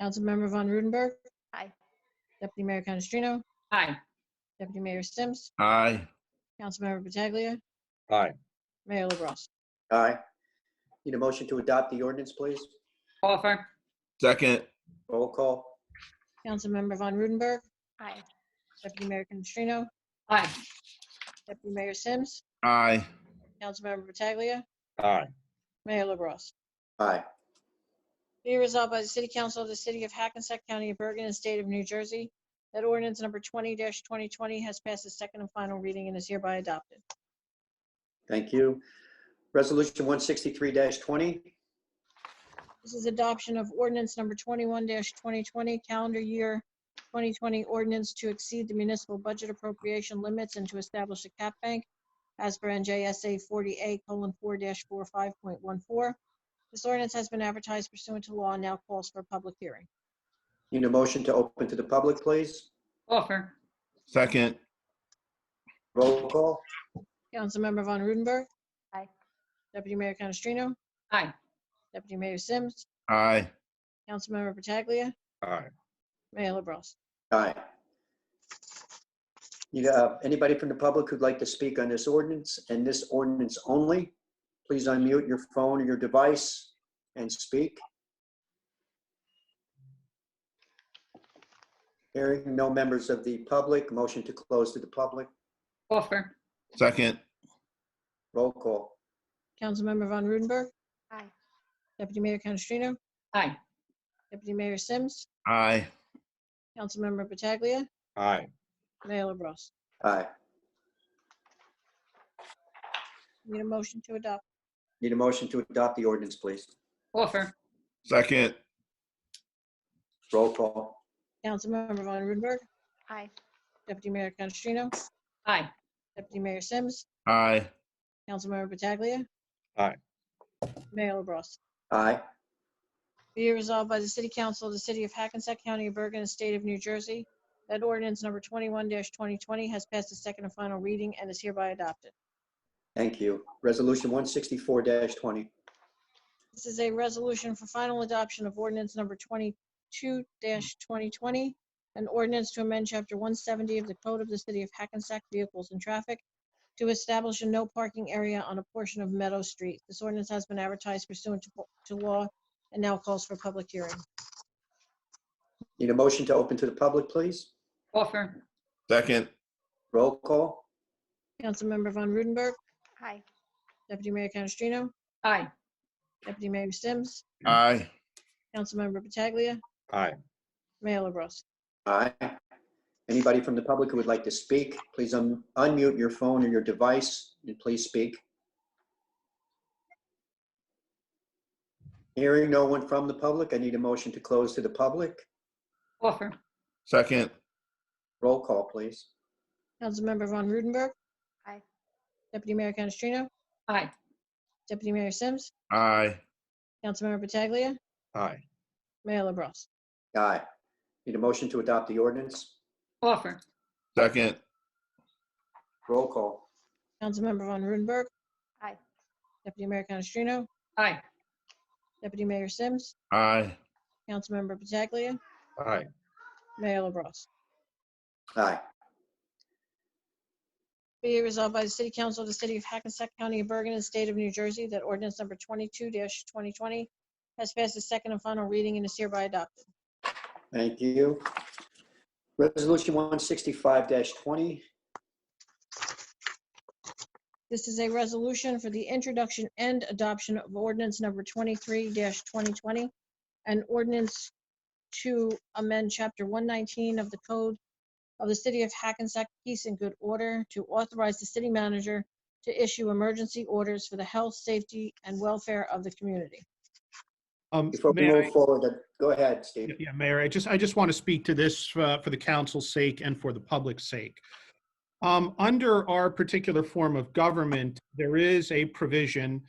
Councilmember Von Rudenberg, Aye. Deputy Mayor Canestrino, Aye. Deputy Mayor Sims, Aye. Councilmember Pataglia, Aye. Mayor LaBrus. Aye. Need a motion to adopt the ordinance, please? Offer. Second. Roll call. Councilmember Von Rudenberg, Aye. Deputy Mayor Canestrino, Aye. Deputy Mayor Sims, Aye. Councilmember Pataglia, Aye. Mayor LaBrus. Aye. Be resolved by the City Council of the City of Hackensack County of Bergen and State of New Jersey that ordinance number 20-2020 has passed its second and final reading and is hereby adopted. Thank you. Resolution 163-20. This is adoption of ordinance number 21-2020, calendar year 2020 ordinance to exceed the municipal budget appropriation limits and to establish a cap bank as per NJSA 40A:4-45.14. This ordinance has been advertised pursuant to law and now calls for a public hearing. Need a motion to open to the public, please? Offer. Second. Roll call. Councilmember Von Rudenberg. Aye. Deputy Mayor Canestrino. Aye. Deputy Mayor Sims. Aye. Councilmember Pataglia. Aye. Mayor LaBrus. Aye. Anybody from the public who'd like to speak on this ordinance and this ordinance only, please unmute your phone or your device and speak. Hearing no members of the public, motion to close to the public. Offer. Second. Roll call. Councilmember Von Rudenberg. Aye. Deputy Mayor Canestrino. Aye. Deputy Mayor Sims. Aye. Councilmember Pataglia. Aye. Mayor LaBrus. Aye. Need a motion to adopt. Need a motion to adopt the ordinance, please. Offer. Second. Roll call. Councilmember Von Rudenberg. Aye. Deputy Mayor Canestrino. Aye. Deputy Mayor Sims. Aye. Councilmember Pataglia. Aye. Mayor LaBrus. Aye. Be it resolved by the City Council of the City of Hackensack County of Bergen and State of New Jersey that ordinance number 21-2020 has passed its second and final reading and is hereby adopted. Thank you. Resolution 164-20. This is a resolution for final adoption of ordinance number 22-2020, an ordinance to amend Chapter 170 of the Code of the City of Hackensack Vehicles and Traffic to establish a no parking area on a portion of Meadow Street. This ordinance has been advertised pursuant to law and now calls for public hearing. Need a motion to open to the public, please? Offer. Second. Roll call. Councilmember Von Rudenberg. Aye. Deputy Mayor Canestrino. Aye. Deputy Mayor Sims. Aye. Councilmember Pataglia. Aye. Mayor LaBrus. Aye. Anybody from the public who would like to speak, please unmute your phone or your device and please speak. Hearing no one from the public, I need a motion to close to the public. Offer. Second. Roll call, please. Councilmember Von Rudenberg. Aye. Deputy Mayor Canestrino. Aye. Deputy Mayor Sims. Aye. Councilmember Pataglia. Aye. Mayor LaBrus. Aye. Need a motion to adopt the ordinance. Offer. Second. Roll call. Councilmember Von Rudenberg. Aye. Deputy Mayor Canestrino. Aye. Deputy Mayor Sims. Aye. Councilmember Pataglia. Aye. Mayor LaBrus. Aye. Be it resolved by the City Council of the City of Hackensack County of Bergen and State of New Jersey that ordinance number 22-2020 has passed its second and final reading and is hereby adopted. Thank you. Resolution 165-20. This is a resolution for the introduction and adoption of ordinance number 23-2020, an ordinance to amend Chapter 119 of the Code of the City of Hackensack Peace and Good Order to authorize the city manager to issue emergency orders for the health, safety, and welfare of the community. Before we May move I- forward, go ahead, Steve. Yeah, Mayor, I just want to speak to this for the council's sake and for the public's sake. Under our particular form of government, there is a provision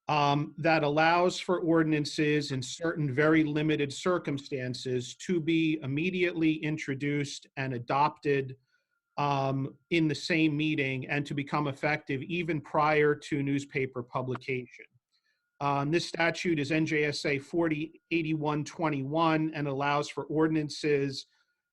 that allows for ordinances in certain very limited circumstances to be immediately introduced and adopted in the same meeting and to become effective even prior to newspaper publication. This statute is NJSA 408121 and allows for ordinances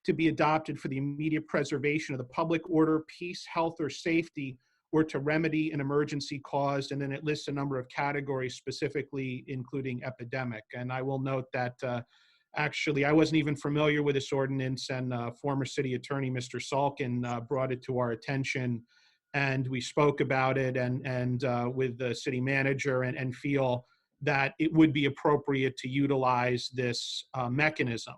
to be adopted for the immediate preservation of the public order, peace, health, or safety, or to remedy an emergency caused, and then it lists a number of categories specifically including epidemic. And I will note that actually I wasn't even familiar with this ordinance, and former city attorney Mr. Salkin brought it to our attention, and we spoke about it and with the city manager and feel that it would be appropriate to utilize this mechanism.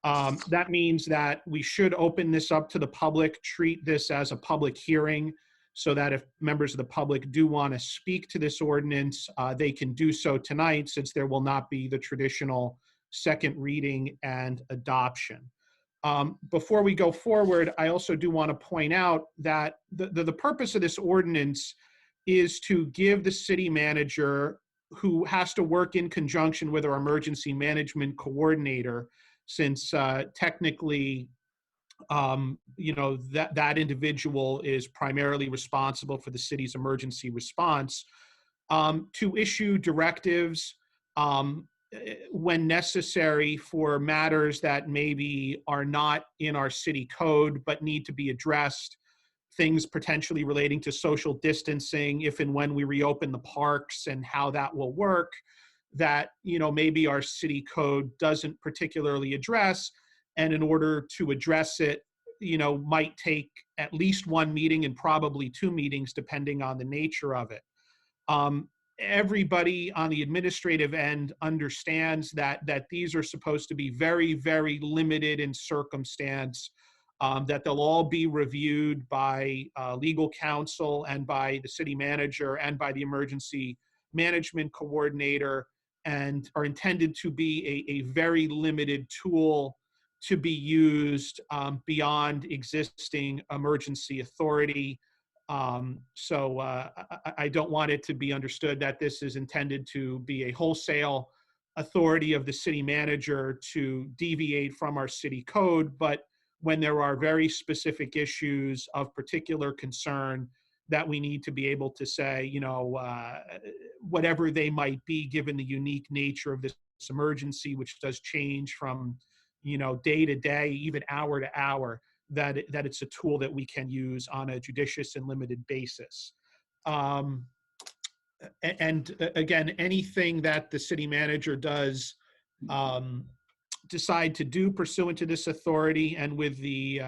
That means that we should open this up to the public, treat this as a public hearing, so that if members of the public do want to speak to this ordinance, they can do so tonight, since there will not be the traditional second reading and adoption. Before we go forward, I also do want to point out that the purpose of this ordinance is to give the city manager, who has to work in conjunction with our emergency management coordinator, since technically, that individual is primarily responsible for the city's emergency response, to issue directives when necessary for matters that maybe are not in our city code but need to be addressed. Things potentially relating to social distancing, if and when we reopen the parks, and how that will work, that maybe our city code doesn't particularly address, and in order to address it, might take at least one meeting and probably two meetings depending on the nature of it. Everybody on the administrative end understands that these are supposed to be very, very limited in circumstance, that they'll all be reviewed by legal counsel and by the city manager and by the emergency management coordinator, and are intended to be a very limited tool to be used beyond existing emergency authority. So I don't want it to be understood that this is intended to be a wholesale authority of the city manager to deviate from our city code, but when there are very specific issues of particular concern that we need to be able to say, whatever they might be, given the unique nature of this emergency, which does change from, day to day, even hour to hour, that it's a tool that we can use on a judicious and limited basis. And again, anything that the city manager does decide to do pursuant to this authority and with the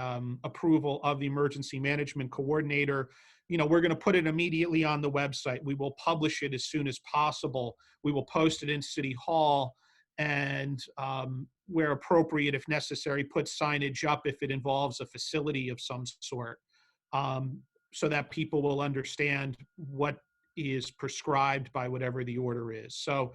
approval of the emergency management coordinator, we're going to put it immediately on the website. We will publish it as soon as possible. We will post it in City Hall, and where appropriate, if necessary, put signage up if it involves a facility of some sort, so that people will understand what is prescribed by whatever the order is. So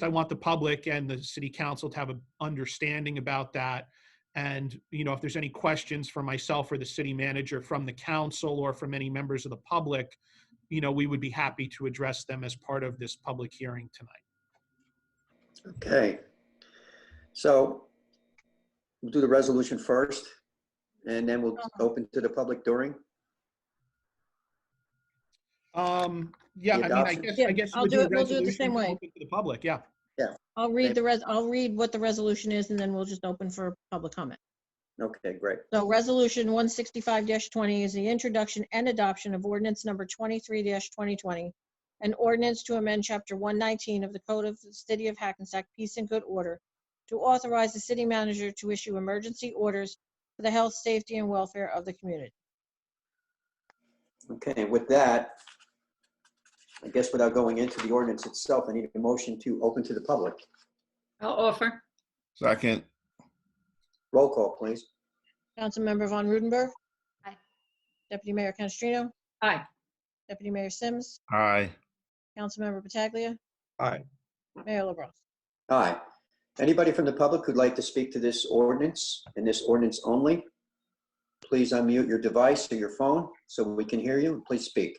I want the public and the city council to have an understanding about that. And, if there's any questions for myself or the city manager from the council or from any members of the public, we would be happy to address them as part of this public hearing tonight. Okay. So we'll do the resolution first, and then we'll open to the public during. Yeah, The I mean, adoption? I guess I'll we'll do it. We'll do it the resolution same way. open to the public, yeah. I'll read what the resolution is, and then we'll just open for public comment. Okay, great. So resolution 165-20 is the introduction and adoption of ordinance number 23-2020, an ordinance to amend chapter 119 of the Code of the City of Hackensack, Peace and Good Order, to authorize the city manager to issue emergency orders for the health, safety, and welfare of the community. Okay, with that, I guess without going into the ordinance itself, I need a motion to open to the public. I'll offer. Second. Roll call, please. Councilmember Von Rudenberg. Aye. Deputy Mayor Canestrino. Aye. Deputy Mayor Sims, Aye. Councilmember Pataglia, Aye. Mayor LaBrus. Aye. Anybody from the public who'd like to speak to this ordinance and this ordinance only, please unmute your device or your phone so we can hear you, and please speak.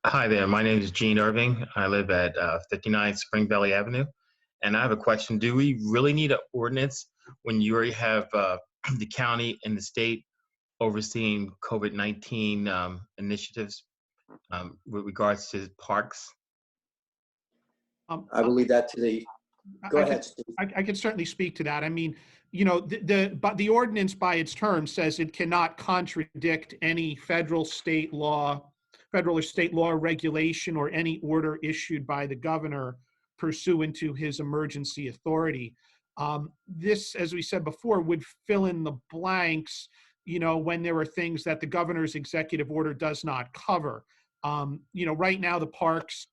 Hi there, my name is Gene Irving. I live at 59 Spring Valley Avenue. And I have a question. Do we really need an ordinance when you already have the county and the state overseeing COVID-19 initiatives with regards to parks? I will leave that to the, go ahead, Steve. I can certainly speak to that. I mean, you know, the ordinance by its term says it cannot contradict any federal or state law regulation or any order issued by the governor pursuant to his emergency authority. This, as we said before, would fill in the blanks, you know, when there are things that the governor's executive order does not cover. You know, right now the parks,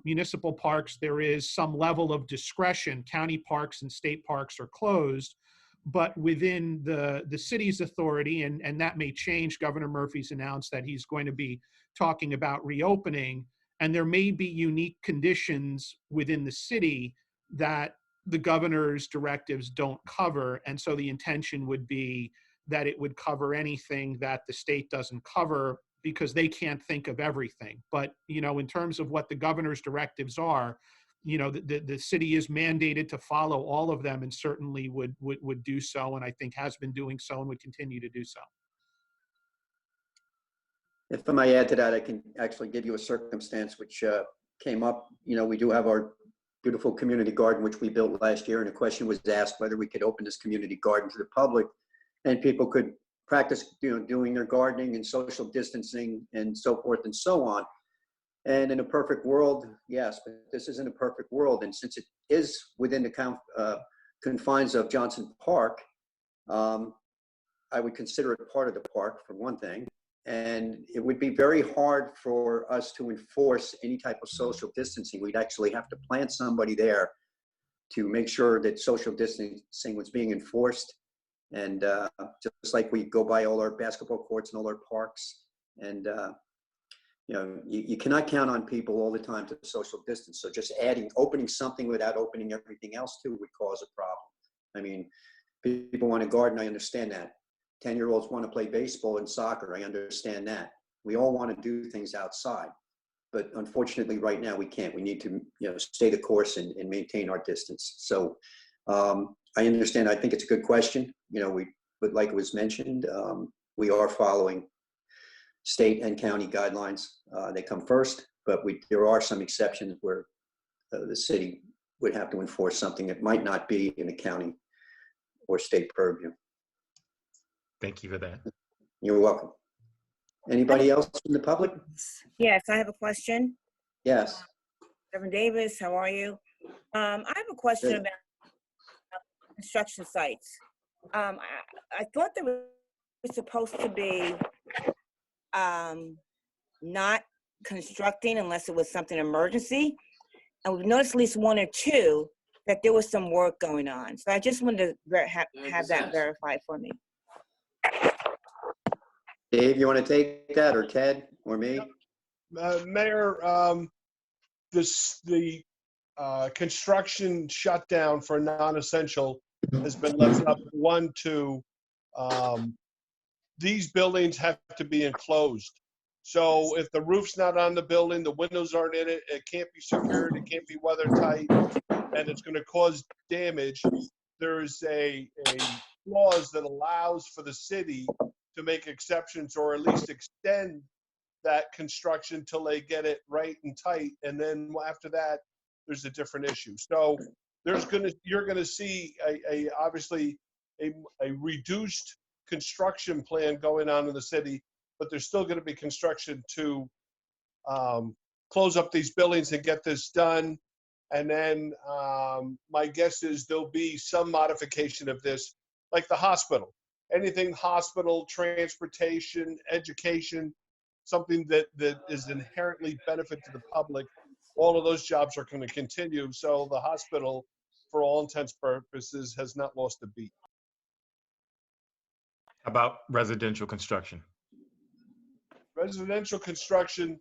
municipal parks, there is some level of discretion. County parks and state parks are closed, but within the city's authority, and that may change. Governor Murphy's announced that he's going to be talking about reopening, and there may be unique conditions within the city that the governor's directives don't cover. And so the intention would be that it would cover anything that the state doesn't cover, because they can't think of everything. But, you know, in terms of what the governor's directives are, you know, the city is mandated to follow all of them, and certainly would do so, and I think has been doing so and would continue to do so. If I may add to that, I can actually give you a circumstance which came up. You know, we do have our beautiful community garden, which we built last year, and a question was asked whether we could open this community garden to the public and people could practice, you know, doing their gardening and social distancing and so forth and so on. And in a perfect world, yes, but this isn't a perfect world. And since it is within the confines of Johnson Park, I would consider it part of the park, for one thing. And it would be very hard for us to enforce any type of social distancing. We'd actually have to plant somebody there to make sure that social distancing was being enforced. And just like we go by all our basketball courts and all our parks, and you know, you cannot count on people all the time to social distance. So just opening something without opening everything else too would cause a problem. I mean, people want to garden, I understand that. 10-year-olds want to play baseball and soccer, I understand that. We all want to do things outside, but unfortunately right now we can't. We need to, you know, stay the course and maintain our distance. So I understand. I think it's a good question. You know, but like it was mentioned, we are following state and county guidelines. They come first, but there are some exceptions where the city would have to enforce something that might not be in the county or state purview. Thank you for that. You're welcome. Anybody else from the public? Yes, I have a question. Yes. Reverend Davis, how are you? I have a question Good. about construction sites. I thought they were supposed to be not constructing unless it was something emergency. And we've noticed at least one or two that there was some work going on. So I just wanted to have that verified for me. Dave, you want to take that, or Ted, or me? Mayor, the construction shutdown for non-essential has been left up. One, two, these buildings have to be enclosed. So if the roof's not on the building, the windows aren't in it, it can't be secured, it can't be weather tight, and it's going to cause damage. There's a clause that allows for the city to make exceptions, or at least extend that construction till they get it right and tight, and then after that, there's a different issue. So you're gonna see obviously a reduced construction plan going on in the city, but there's still going to be construction to close up these buildings and get this done. And then my guess is there'll be some modification of this, like the hospital. Anything hospital, transportation, education, something that is inherently benefit to the public, all of those jobs are going to continue. So the hospital, for all intents and purposes, has not lost a beat. How about residential construction? Residential construction,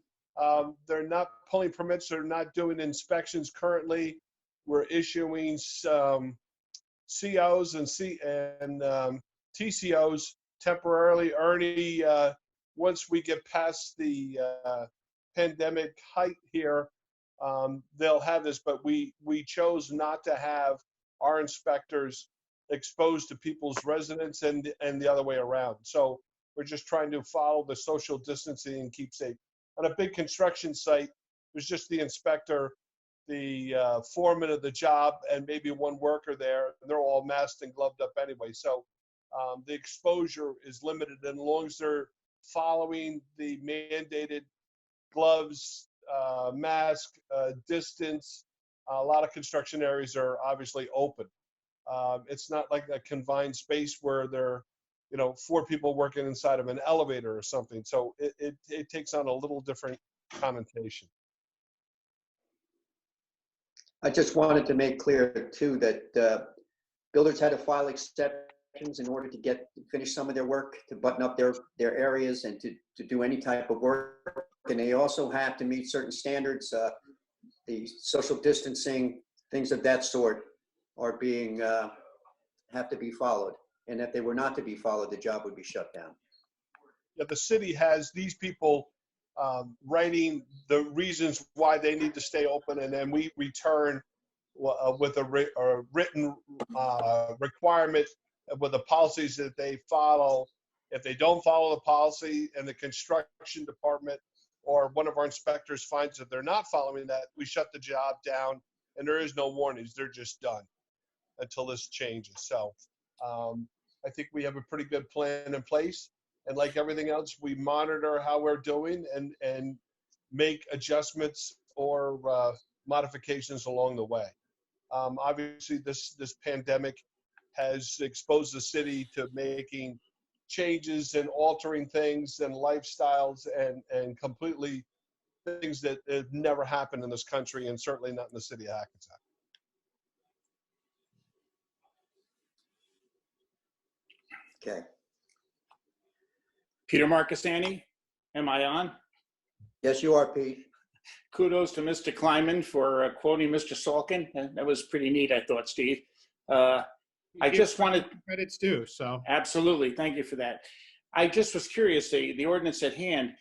they're not pulling permits, they're not doing inspections currently. We're issuing COs and TCOs temporarily. Ernie, once we get past the pandemic height here, they'll have this, but we chose not to have our inspectors exposed to people's residents and the other way around. So we're just trying to follow the social distancing and keep safe. On a big construction site, there's just the inspector, the foreman of the job, and maybe one worker there. They're all masked and gloved up anyway. So the exposure is limited, and as long as they're following the mandated gloves, mask, distance. A lot of construction areas are obviously open. It's not like a confined space where there are 4 people working inside of an elevator or something. So it takes on a little different connotation. I just wanted to make clear too that builders had to file exceptions in order to finish some of their work, to button up their areas and to do any type of work. And they also have to meet certain standards. The social distancing, things of that sort are have to be followed. And if they were not to be followed, the job would be shut down. Yeah, the city has these people writing the reasons why they need to stay open, and then we return with a written requirement with the policies that they follow. If they don't follow the policy and the construction department or one of our inspectors finds that they're not following that, we shut the job down, and there is no warnings. They're just done until this changes. So I think we have a pretty good plan in place. And like everything else, we monitor how we're doing and make adjustments or modifications along the way. Obviously, this pandemic has exposed the city to making changes and altering things and lifestyles and completely things that have never happened in this country, and certainly not in the city of Hackensack. Okay. Peter Marcassani, am I on? Yes, you are, Pete. Kudos to Mr. Kleiman for quoting Mr. Salkin. That was pretty neat, I thought, Steve. I just wanted Credits due, so. Absolutely, thank you for that. I just was curious, the ordinance at hand,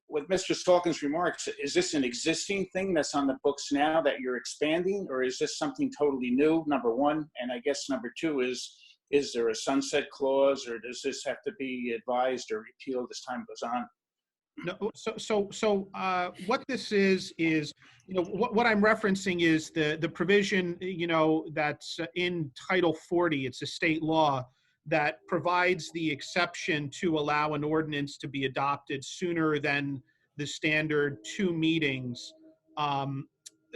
with Mr. Salkin's remarks, is this an existing thing that's on the books now that you're expanding, or is this something totally new, number one? And I guess number two is there a sunset clause, or does this have to be advised or repealed as time goes on? No, so what this is what I'm referencing is the provision, that's in Title 40. It's a state law that provides the exception to allow an ordinance to be adopted sooner than the standard 2 meetings.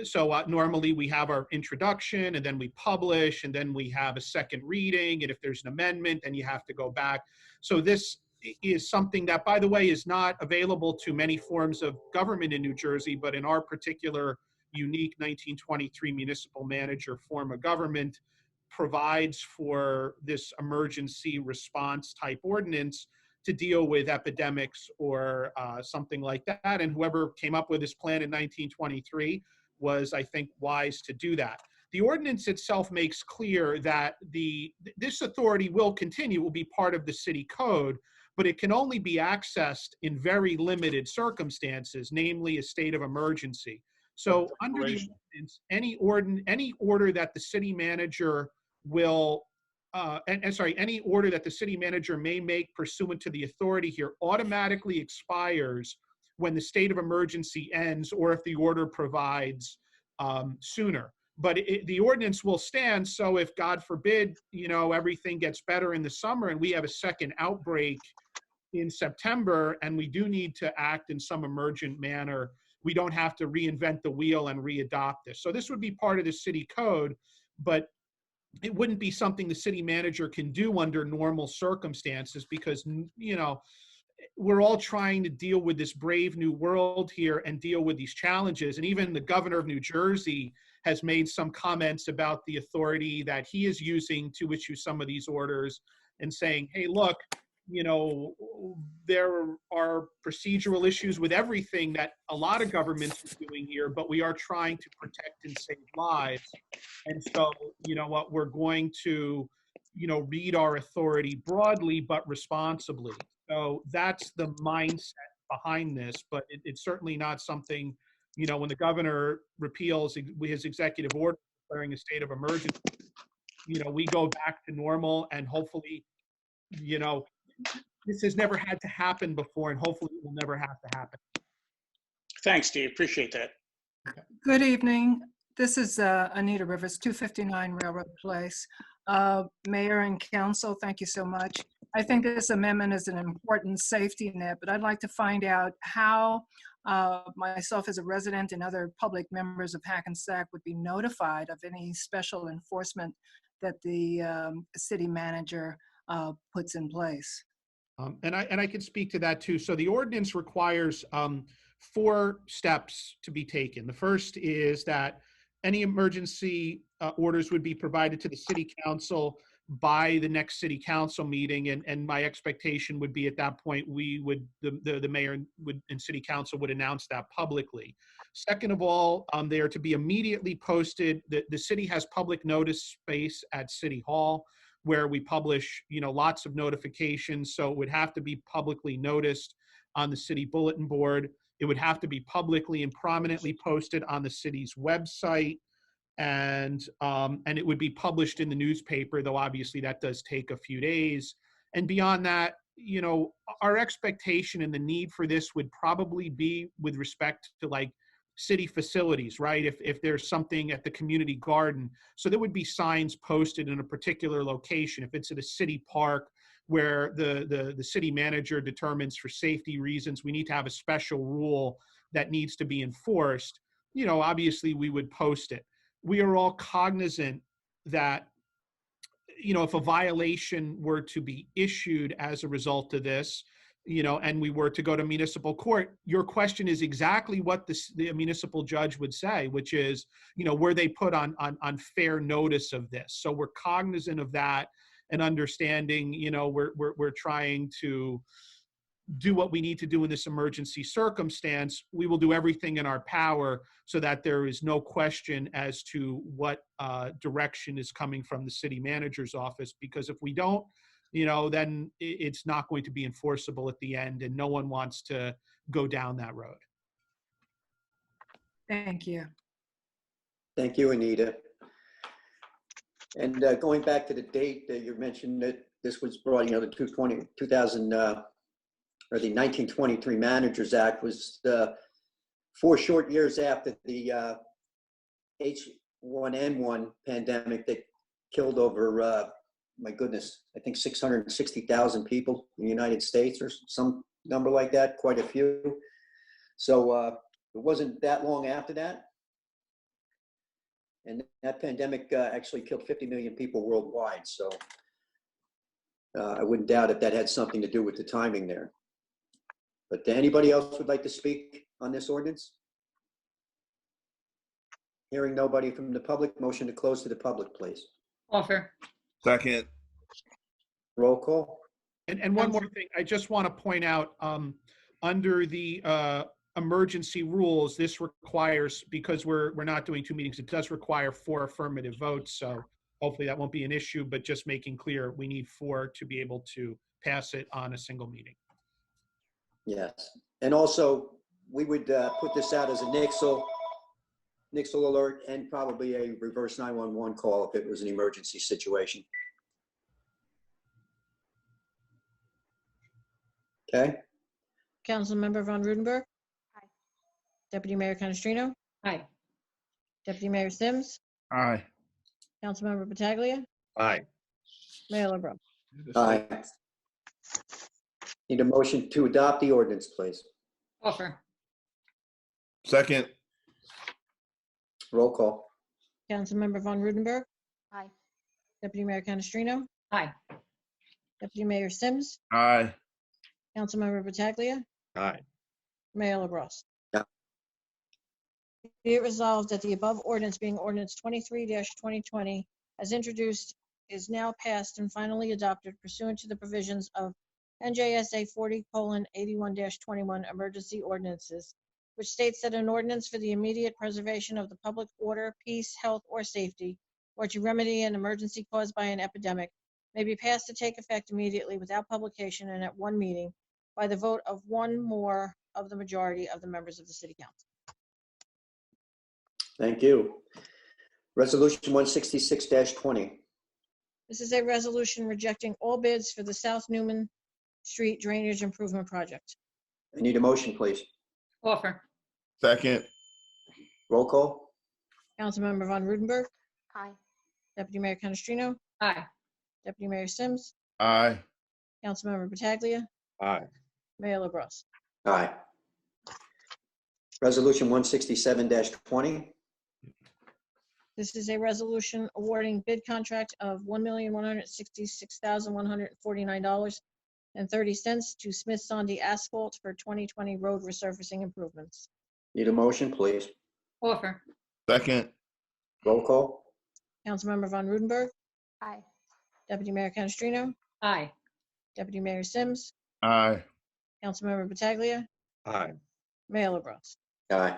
So normally we have our introduction, and then we publish, and then we have a second reading. And if there's an amendment, then you have to go back. So this is something that, by the way, is not available to many forms of government in New Jersey, but in our particular unique 1923 municipal manager form of government provides for this emergency response type ordinance to deal with epidemics or something like that. And whoever came up with this plan in 1923 was, I think, wise to do that. The ordinance itself makes clear that this authority will continue, will be part of the city code, but it can only be accessed in very limited circumstances, namely a state of emergency. So under the ordinance, any order that the city manager will, any order that the city manager may make pursuant to the authority here automatically expires when the state of emergency ends, or if the order provides sooner. But the ordinance will stand. So if, God forbid, everything gets better in the summer and we have a second outbreak in September and we do need to act in some emergent manner, we don't have to reinvent the wheel and readopt this. So this would be part of the city code, but it wouldn't be something the city manager can do under normal circumstances because, we're all trying to deal with this brave new world here and deal with these challenges. And even the governor of New Jersey has made some comments about the authority that he is using to issue some of these orders and saying, hey, look, there are procedural issues with everything that a lot of governments are doing here, but we are trying to protect and save lives. And so, you know what, we're going to, you know, read our authority broadly, but responsibly. So that's the mindset behind this, but it's certainly not something, you know, when the governor repeals his executive order declaring a state of emergency, you know, we go back to normal, and hopefully, you know, this has never had to happen before, and hopefully it will never have to happen. Thanks, Steve. Appreciate that. Good evening. This is Anita Rivers, 259 Railroad Place. Mayor and council, thank you so much. I think this amendment is an important safety net, but I'd like to find out how myself as a resident and other public members of Hackensack would be notified of any special enforcement that the city manager puts in place. And I can speak to that too. So the ordinance requires 4 steps to be taken. The first is that any emergency orders would be provided to the city council by the next city council meeting, and my expectation would be at that point the mayor and city council would announce that publicly. Second of all, they are to be immediately posted. The city has public notice space at City Hall where we publish, you know, lots of notifications. So it would have to be publicly noticed on the city bulletin board. It would have to be publicly and prominently posted on the city's website, and it would be published in the newspaper, though obviously that does take a few days. And beyond that, you know, our expectation and the need for this would probably be with respect to like city facilities, right? If there's something at the community garden, so there would be signs posted in a particular location. If it's at a city park where the city manager determines for safety reasons we need to have a special rule that needs to be enforced, you know, obviously we would post it. We are all cognizant that, you know, if a violation were to be issued as a result of this, you know, and we were to go to municipal court, your question is exactly what the municipal judge would say, which is, you know, were they put on fair notice of this? So we're cognizant of that and understanding, you know, we're trying to do what we need to do in this emergency circumstance. We will do everything in our power so that there is no question as to what direction is coming from the city manager's office, because if we don't, you know, then it's not going to be enforceable at the end, and no one wants to go down that road. Thank you. Thank you, Anita. And going back to the date that you mentioned, that this was brought, you know, the 1923 Managers Act was 4 short years after the H1N1 pandemic that killed over, my goodness, I think 660,000 people in the United States, or some number like that, quite a few. So it wasn't that long after that. And that pandemic actually killed 50 million people worldwide. So I wouldn't doubt if that had something to do with the timing there. But anybody else would like to speak on this ordinance? Hearing nobody from the public, motion to close to the public, please. Offer. Second. Roll call. And one more thing, I just want to point out, under the emergency rules, this requires, because we're not doing 2 meetings, it does require 4 affirmative votes. So hopefully that won't be an issue, but just making clear, we need 4 to be able to pass it on a single meeting. Yes. And also, we would put this out as a NIXL alert, and probably a reverse 911 call if it was an emergency situation. Okay. Councilmember Von Rudenberg. Aye. Deputy Mayor Canestrino. Aye. Deputy Mayor Sims. Aye. Councilmember Pataglia. Aye. Mayor LaBrus. Aye. Need a motion to adopt the ordinance, please. Offer. Second. Roll call. Councilmember Von Rudenberg. Aye. Deputy Mayor Canestrino. Aye. Deputy Mayor Sims. Aye. Councilmember Pataglia. Aye. Mayor LaBrus. Yeah. Be it resolved that the above ordinance, being ordinance 23-2020, as introduced, is now passed and finally adopted pursuant to the provisions of NJSA 40:81-21 emergency ordinances, which states that an ordinance for the immediate preservation of the public order, peace, health, or safety, or to remedy an emergency caused by an epidemic, may be passed to take effect immediately without publication and at one meeting by the vote of one more of the majority of the members of the City Council. Thank you. Resolution 166-20. This is a resolution rejecting all bids for the South Newman Street Drainage Improvement Project. I need a motion, please. Offer. Second. Roll call. Councilmember Von Rudenberg, Aye. Deputy Mayor Canestrino, Aye. Deputy Mayor Sims, Aye. Councilmember Pataglia, Aye. Mayor LaBrus. Aye. Resolution 167-20. This is a resolution awarding bid contract of $1,166,149.30 to Smith Sondy Asphalt for 2020 road resurfacing improvements. Need a motion, please. Offer. Second. Roll call. Councilmember Von Rudenberg, Aye. Deputy Mayor Canestrino, Aye. Deputy Mayor Sims, Aye. Councilmember Pataglia, Aye. Mayor LaBrus. Aye.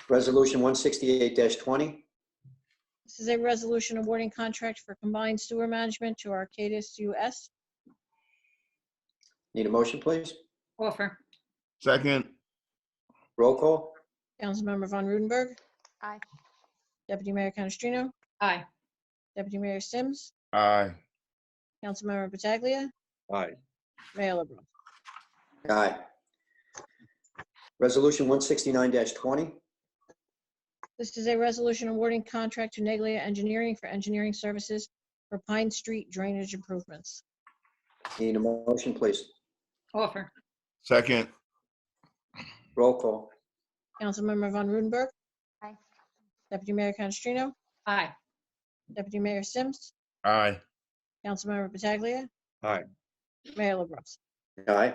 Resolution 168-20. This is a resolution awarding contract for combined sewer management to Arcadis US. Need a motion, please. Offer. Second. Roll call. Councilmember Von Rudenberg, Aye. Deputy Mayor Canestrino, Aye. Deputy Mayor Sims, Aye. Councilmember Pataglia, Aye. Mayor LaBrus. Aye. Resolution 169-20. This is a resolution awarding contract to Neglia Engineering for engineering services for Pine Street drainage improvements. Need a motion, please. Offer. Second. Roll call. Councilmember Von Rudenberg, Aye. Deputy Mayor Canestrino, Aye. Deputy Mayor Sims, Aye. Councilmember Pataglia, Aye. Mayor LaBrus. Aye.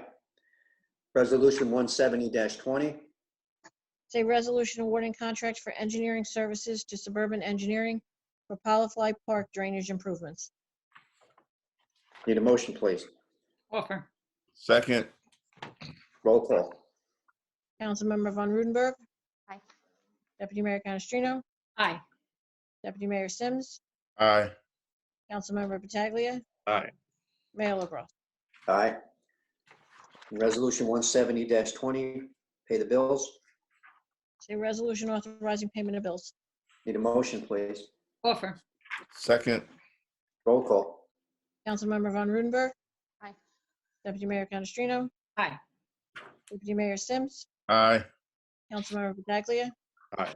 Resolution 170-20. It's a resolution awarding contract for engineering services to Suburban Engineering for Polyfly Park drainage improvements. Need a motion, please. Offer. Second. Roll call. Councilmember Von Rudenberg, Aye. Deputy Mayor Canestrino, Aye. Deputy Mayor Sims, Aye. Councilmember Pataglia, Aye. Mayor LaBrus. Aye. Resolution 170-20. Pay the bills. It's a resolution authorizing payment of bills. Need a motion, please. Offer. Second. Roll call. Councilmember Von Rudenberg, Aye. Deputy Mayor Canestrino, Aye. Deputy Mayor Sims, Aye. Councilmember Pataglia, Aye.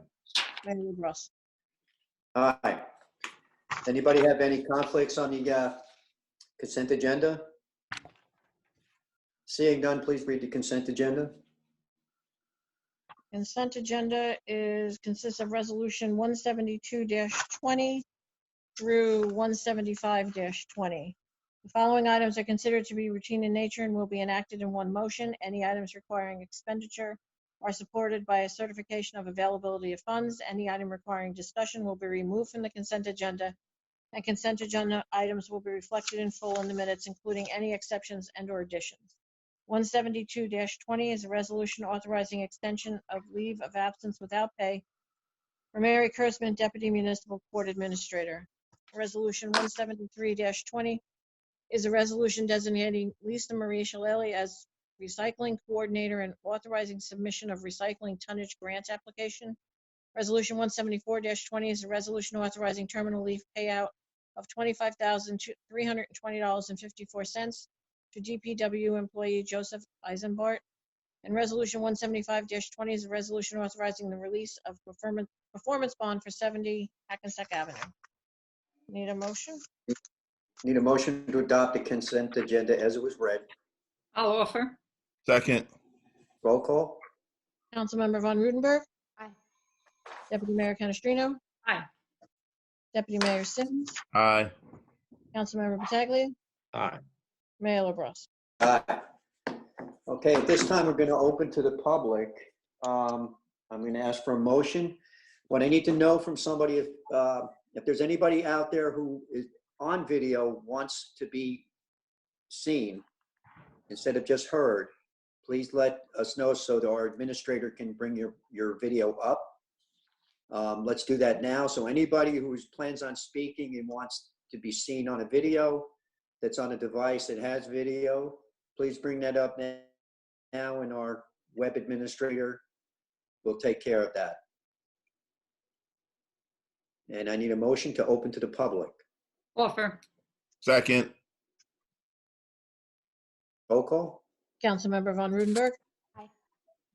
Mayor LaBrus. Aye. Anybody have any conflicts on the consent agenda? Seeing none, please read the consent agenda. Consent agenda consists of resolution 172-20 through 175-20. The following items are considered to be routine in nature and will be enacted in one motion. Any items requiring expenditure are supported by a certification of availability of funds. Any item requiring discussion will be removed from the consent agenda, and consent agenda items will be reflected in full in the minutes, including any exceptions and/or additions. 172-20 is a resolution authorizing extension of leave of absence without pay for Mary Kurtzman, Deputy Municipal Court Administrator. Resolution 173-20 is a resolution designating Lisa Marie Shaleli as Recycling Coordinator and authorizing submission of recycling tonnage grant application. Resolution 174-20 is a resolution authorizing terminal leave payout of $25,320.54 to DPW employee Joseph Eisenbart. And Resolution 175-20 is a resolution authorizing the release of performance bond for 70 Hackensack Avenue. Need a motion? Need a motion to adopt the consent agenda as it was read. I'll offer. Second. Roll call. Councilmember Von Rudenberg, Aye. Deputy Mayor Canestrino, Aye. Deputy Mayor Sims, Aye. Councilmember Pataglia, Aye. Mayor LaBrus. Aye. Okay, at this time, we're going to open to the public. I'm going to ask for a motion. What I need to know from somebody, if there's anybody out there who is on video wants to be seen, instead of just heard, please let us know so that our administrator can bring your video up. Let's do that now. So anybody who plans on speaking and wants to be seen on a video that's on a device that has video, please bring that up now, and our web administrator will take care of that. And I need a motion to open to the public. Offer. Second. Roll call? Councilmember Von Rudenberg. Aye.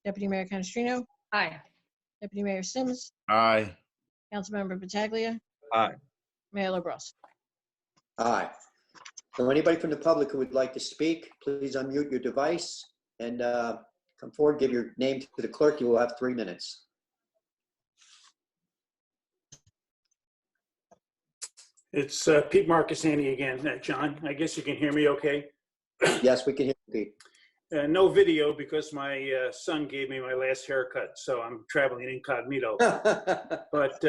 Deputy Mayor Canestrino. Aye. Deputy Mayor Sims. Aye. Councilmember Pataglia. Aye. Mayor LaBrus. Aye. So anybody from the public who would like to speak, please unmute your device and come forward, give your name to the clerk. You will have 3 minutes. It's Pete Marcassani again, John. I guess you can hear me okay? Yes, we can hear you, Pete. No video because my son gave me my last haircut, so I'm traveling incognito. But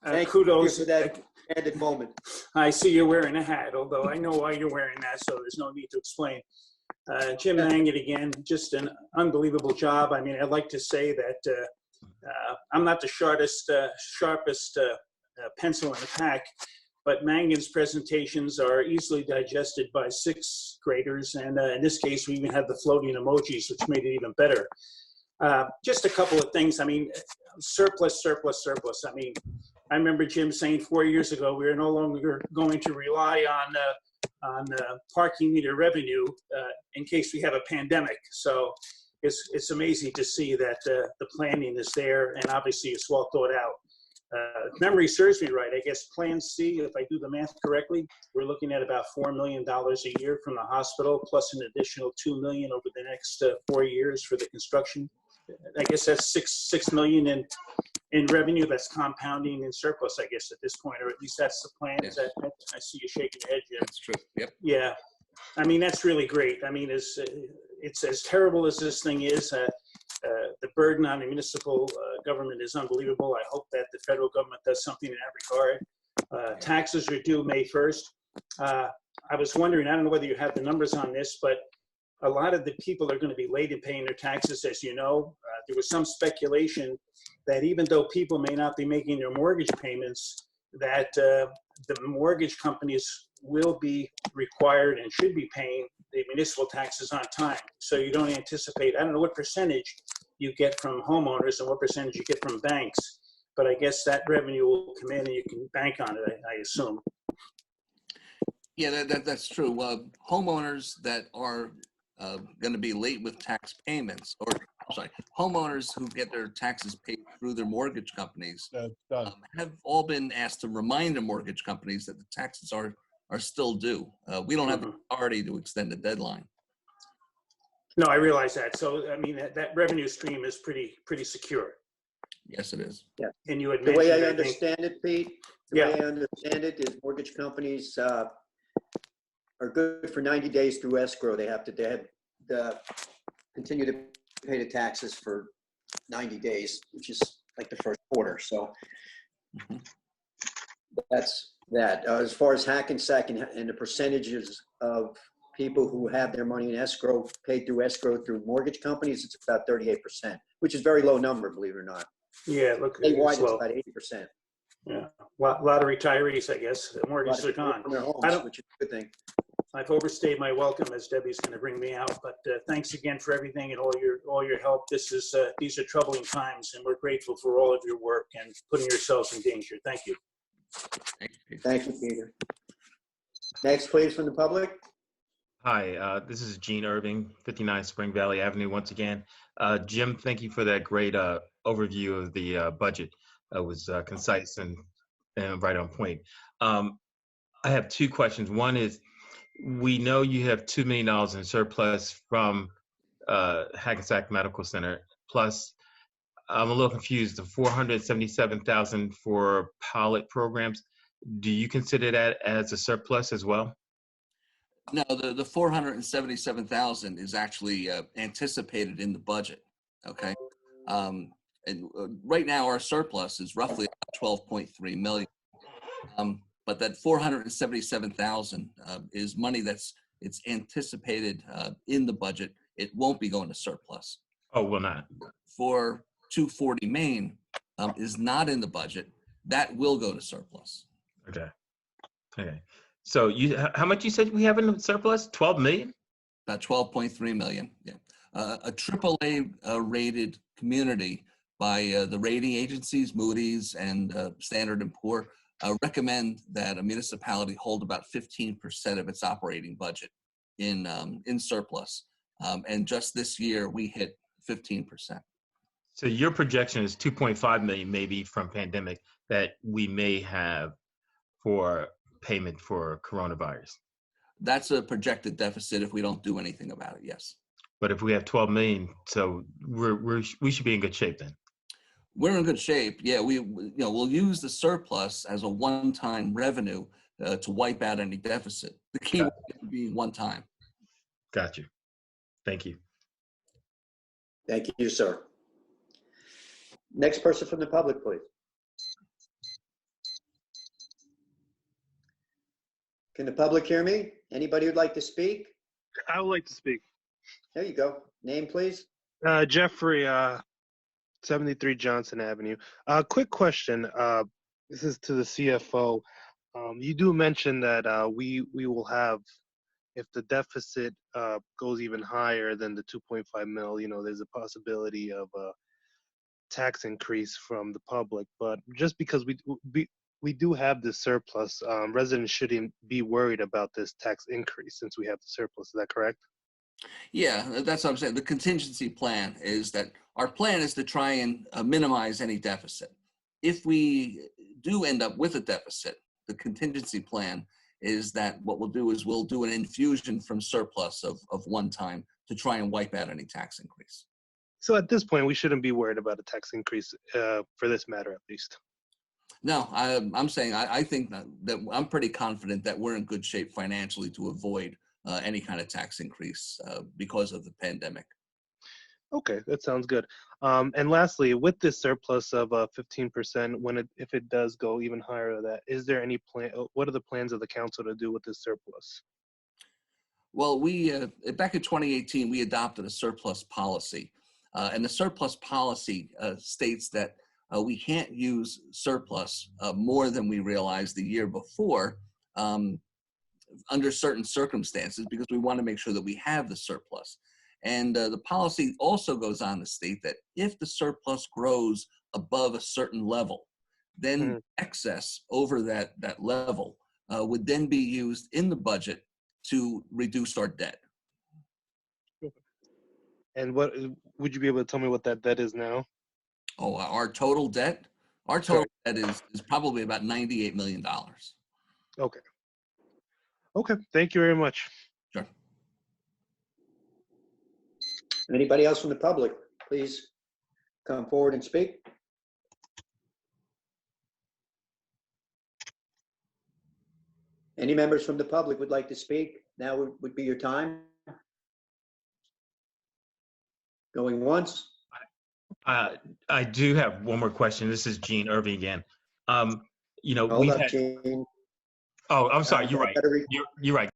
Thank kudos. you for that candid moment. I see you're wearing a hat, although I know why you're wearing that, so there's no need to explain. Jim Mangan again, just an unbelievable job. I mean, I'd like to say that I'm not the sharpest pencil in the pack, but Mangan's presentations are easily digested by 6th graders, and in this case, we even had the floating emojis, which made it even better. Just a couple of things. I mean, surplus. I mean, I remember Jim saying 4 years ago we are no longer going to rely on parking meter revenue in case we have a pandemic. So it's amazing to see that the planning is there, and obviously it's well thought out. If memory serves me right, I guess Plan C, if I do the math correctly, we're looking at about $4 million a year from the hospital, plus an additional $2 million over the next 4 years for the construction. I guess that's $6 million in revenue that's compounding in surplus, I guess, at this point, or at least that's the plan. Is that, I see you shaking your head, Jim. That's true. Yep. Yeah. I mean, that's really great. I mean, it's as terrible as this thing is. The burden on the municipal government is unbelievable. I hope that the federal government does something in that regard. Taxes are due May 1st. I was wondering, I don't know whether you have the numbers on this, but a lot of the people are going to be late in paying their taxes, as you know. There was some speculation that even though people may not be making their mortgage payments, that the mortgage companies will be required and should be paying the municipal taxes on time. So you don't anticipate, I don't know what percentage you get from homeowners and what percentage you get from banks, but I guess that revenue will come in and you can bank on it, I assume. Yeah, that's true. Homeowners that are going to be late with tax payments, or sorry, homeowners who get their taxes paid through their mortgage companies have all been asked to remind the mortgage companies that the taxes are still due. We don't have the authority to extend the deadline. No, I realize that. So, I mean, that revenue stream is pretty secure. Yes, it is. Yeah. And you had The way mentioned, I I think- understand it, Pete, the way I understand it is mortgage companies are good for 90 days through escrow. They have to continue to pay the taxes for 90 days, which is like the first quarter. So that's that. As far as Hackensack and the percentages of people who have their money in escrow, paid through escrow through mortgage companies, it's about 38%, which is a very low number, believe it or not. Yeah, look, Statewide, it's it's low. about 80%. Yeah, a lot of retirees, I guess. The mortgages are gone. From their homes, I don't- which is a good thing. I've overstayed my welcome, as Debbie's going to bring me out. But thanks again for everything and all your help. These are troubling times, and we're grateful for all of your work and putting yourselves in danger. Thank you. Thank you, Peter. Next, please, from the public. Hi, this is Gene Irving, 59 Spring Valley Avenue once again. Jim, thank you for that great overview of the budget. It was concise and right on point. I have two questions. One is, we know you have $2 million in surplus from Hackensack Medical Center. Plus, I'm a little confused. The $477,000 for pilot programs. Do you consider that as a surplus as well? No, the 477,000 is actually anticipated in the budget. Okay, and right now our surplus is roughly 12.3 million. But that 477,000 is money that's It's anticipated in the budget. It won't be going to surplus. Oh, will not. For 240 Main is not in the budget. That will go to surplus. Okay. Okay. So how much you said we have in the surplus? 12 million? About 12.3 million. Yeah. A AAA rated community by the rating agencies, Moody's and Standard & Poor, recommend that a municipality hold about 15% of its operating budget in surplus. And just this year, we hit 15%. So your projection is 2.5 million maybe from pandemic that we may have for payment for coronavirus. That's a projected deficit if we don't do anything about it, yes. But if we have 12 million, so we should be in good shape then. We're in good shape. Yeah, we'll use the surplus as a one-time revenue to wipe out any deficit. The key will be one time. Got you. Thank you. Thank you, sir. Next person from the public, please. Can the public hear me? Anybody who'd like to speak? I would like to speak. There you go. Name, please. Jeffrey, 73 Johnson Avenue. Quick question. This is to the CFO. You do mention that we will have, if the deficit goes even higher than the 2.5 mil, there's a possibility of a tax increase from the public. But just because we do have this surplus, residents shouldn't be worried about this tax increase since we have the surplus. Is that correct? Yeah, that's what I'm saying. The contingency plan is that our plan is to try and minimize any deficit. If we do end up with a deficit, the contingency plan is that what we'll do is we'll do an infusion from surplus of one time to try and wipe out any tax increase. So at this point, we shouldn't be worried about a tax increase for this matter, at least. No, I'm saying I think that I'm pretty confident that we're in good shape financially to avoid any kind of tax increase because of the pandemic. Okay, that sounds good. And lastly, with this surplus of 15%, if it does go even higher than that, is there any plan? What are the plans of the council to do with this surplus? Well, we back in 2018 we adopted a surplus policy, and the surplus policy states that we can't use surplus more than we realized the year before under certain circumstances because we want to make sure that we have the surplus. And the policy also goes on to state that if the surplus grows above a certain level, then excess over that level would then be used in the budget to reduce our debt. And what would you be able to tell me what that debt is now? Oh, our total debt? Our total debt is probably about $98 million. Okay. Okay, thank you very much. Sure. Anybody else from the public, please come forward and speak. Any members from the public would like to speak? Now would be your time. Going once. I do have one more question. This is Gene Irving again. Hold we've up, had. Gene. Oh, I'm sorry. You're right. You're right.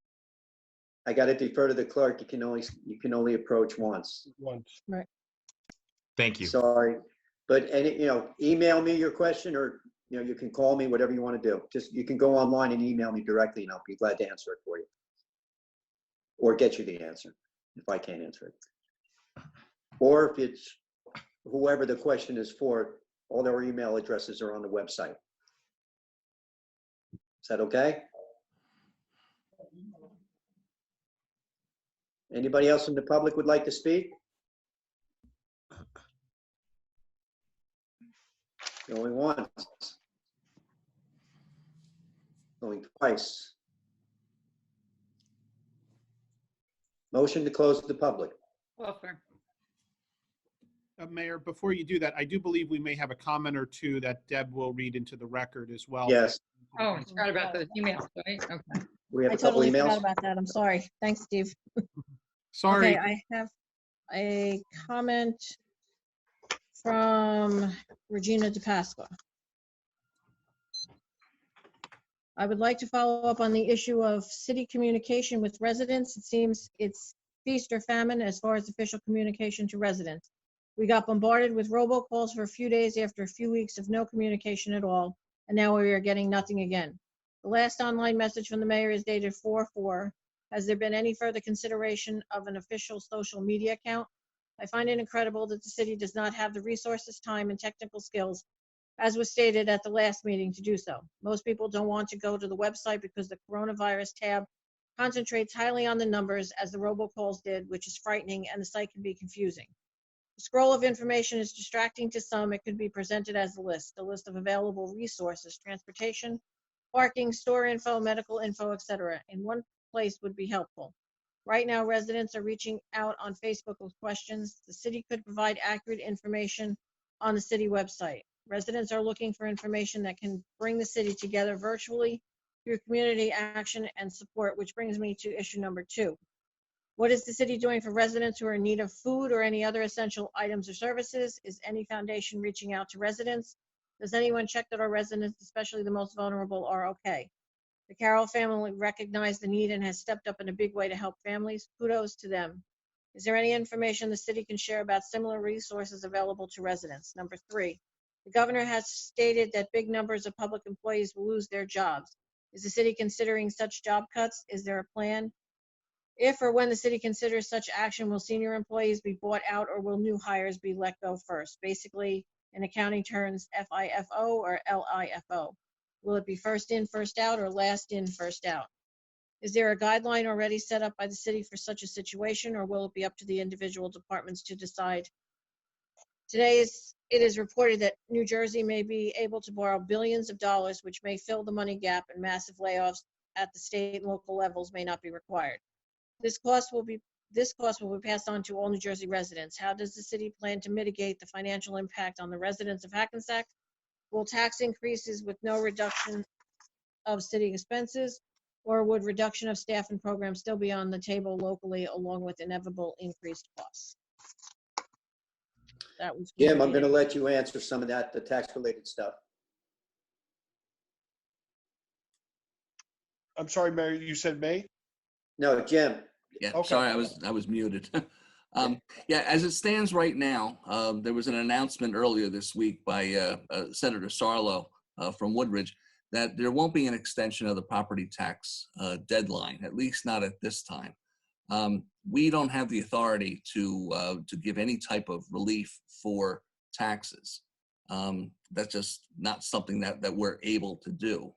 I got to defer to the clerk. You can only approach once. Once. Right. Thank you. Sorry, but email me your question, or you can call me, whatever you want to do. Just you can go online and email me directly, and I'll be glad to answer it for you, or get you the answer if I can't answer it. Or if it's whoever the question is for, all their email addresses are on the website. Is that okay? Anybody else in the public would like to speak? Going once. Going twice. Motion to close to the public. Offer. Mayor, before you do that, I do believe we may have a comment or two that Deb will read into the record as well. Yes. Oh, I forgot about the emails, right? Okay. We have I a couple totally emails. forgot about that. I'm sorry. Thanks, Steve. Sorry. Okay, I have a comment from Regina DePasqua. I would like to follow up on the issue of city communication with residents. It seems it's feast or famine as far as official communication to residents. We got bombarded with robocalls for a few days after a few weeks of no communication at all, and now we are getting nothing again. The last online message from the mayor is dated 4/4. Has there been any further consideration of an official social media account? I find it incredible that the city does not have the resources, time, and technical skills, as was stated at the last meeting, to do so. Most people don't want to go to the website because the coronavirus tab concentrates highly on the numbers, as the robocalls did, which is frightening, and the site can be confusing. The scroll of information is distracting to some. It could be presented as a list of available resources, transportation, parking, store info, medical info, etc. in one place would be helpful. Right now, residents are reaching out on Facebook with questions. The city could provide accurate information on the city website. Residents are looking for information that can bring the city together virtually through community action and support, which brings me to issue number 2. What is the city doing for residents who are in need of food or any other essential items or services? Is any foundation reaching out to residents? Does anyone check that our residents, especially the most vulnerable, are okay? The Carroll family recognized the need and has stepped up in a big way to help families. Kudos to them. Is there any information the city can share about similar resources available to residents? Number 3, the governor has stated that big numbers of public employees will lose their jobs. Is the city considering such job cuts? Is there a plan? If or when the city considers such action, will senior employees be bought out or will new hires be let go first? Basically, in accounting terms, FIFO or LIFO. Will it be first in, first out, or last in, first out? Is there a guideline already set up by the city for such a situation, or will it be up to the individual departments to decide? It is reported that New Jersey may be able to borrow billions of dollars, which may fill the money gap, and massive layoffs at the state and local levels may not be required. This cost will be passed on to all New Jersey residents. How does the city plan to mitigate the financial impact on the residents of Hackensack? Will tax increases with no reduction of city expenses, or would reduction of staff and programs still be on the table locally along with inevitable increased costs? That was Jim, I'm going to let you answer some of that, the tax-related stuff. I'm sorry, Mayor, you said May? No, Jim. Yeah, Okay. sorry, I was muted. Yeah, as it stands right now, there was an announcement earlier this week by Senator Sarlo from Woodridge that there won't be an extension of the property tax deadline, at least not at this time. We don't have the authority to give any type of relief for taxes. That's just not something that we're able to do.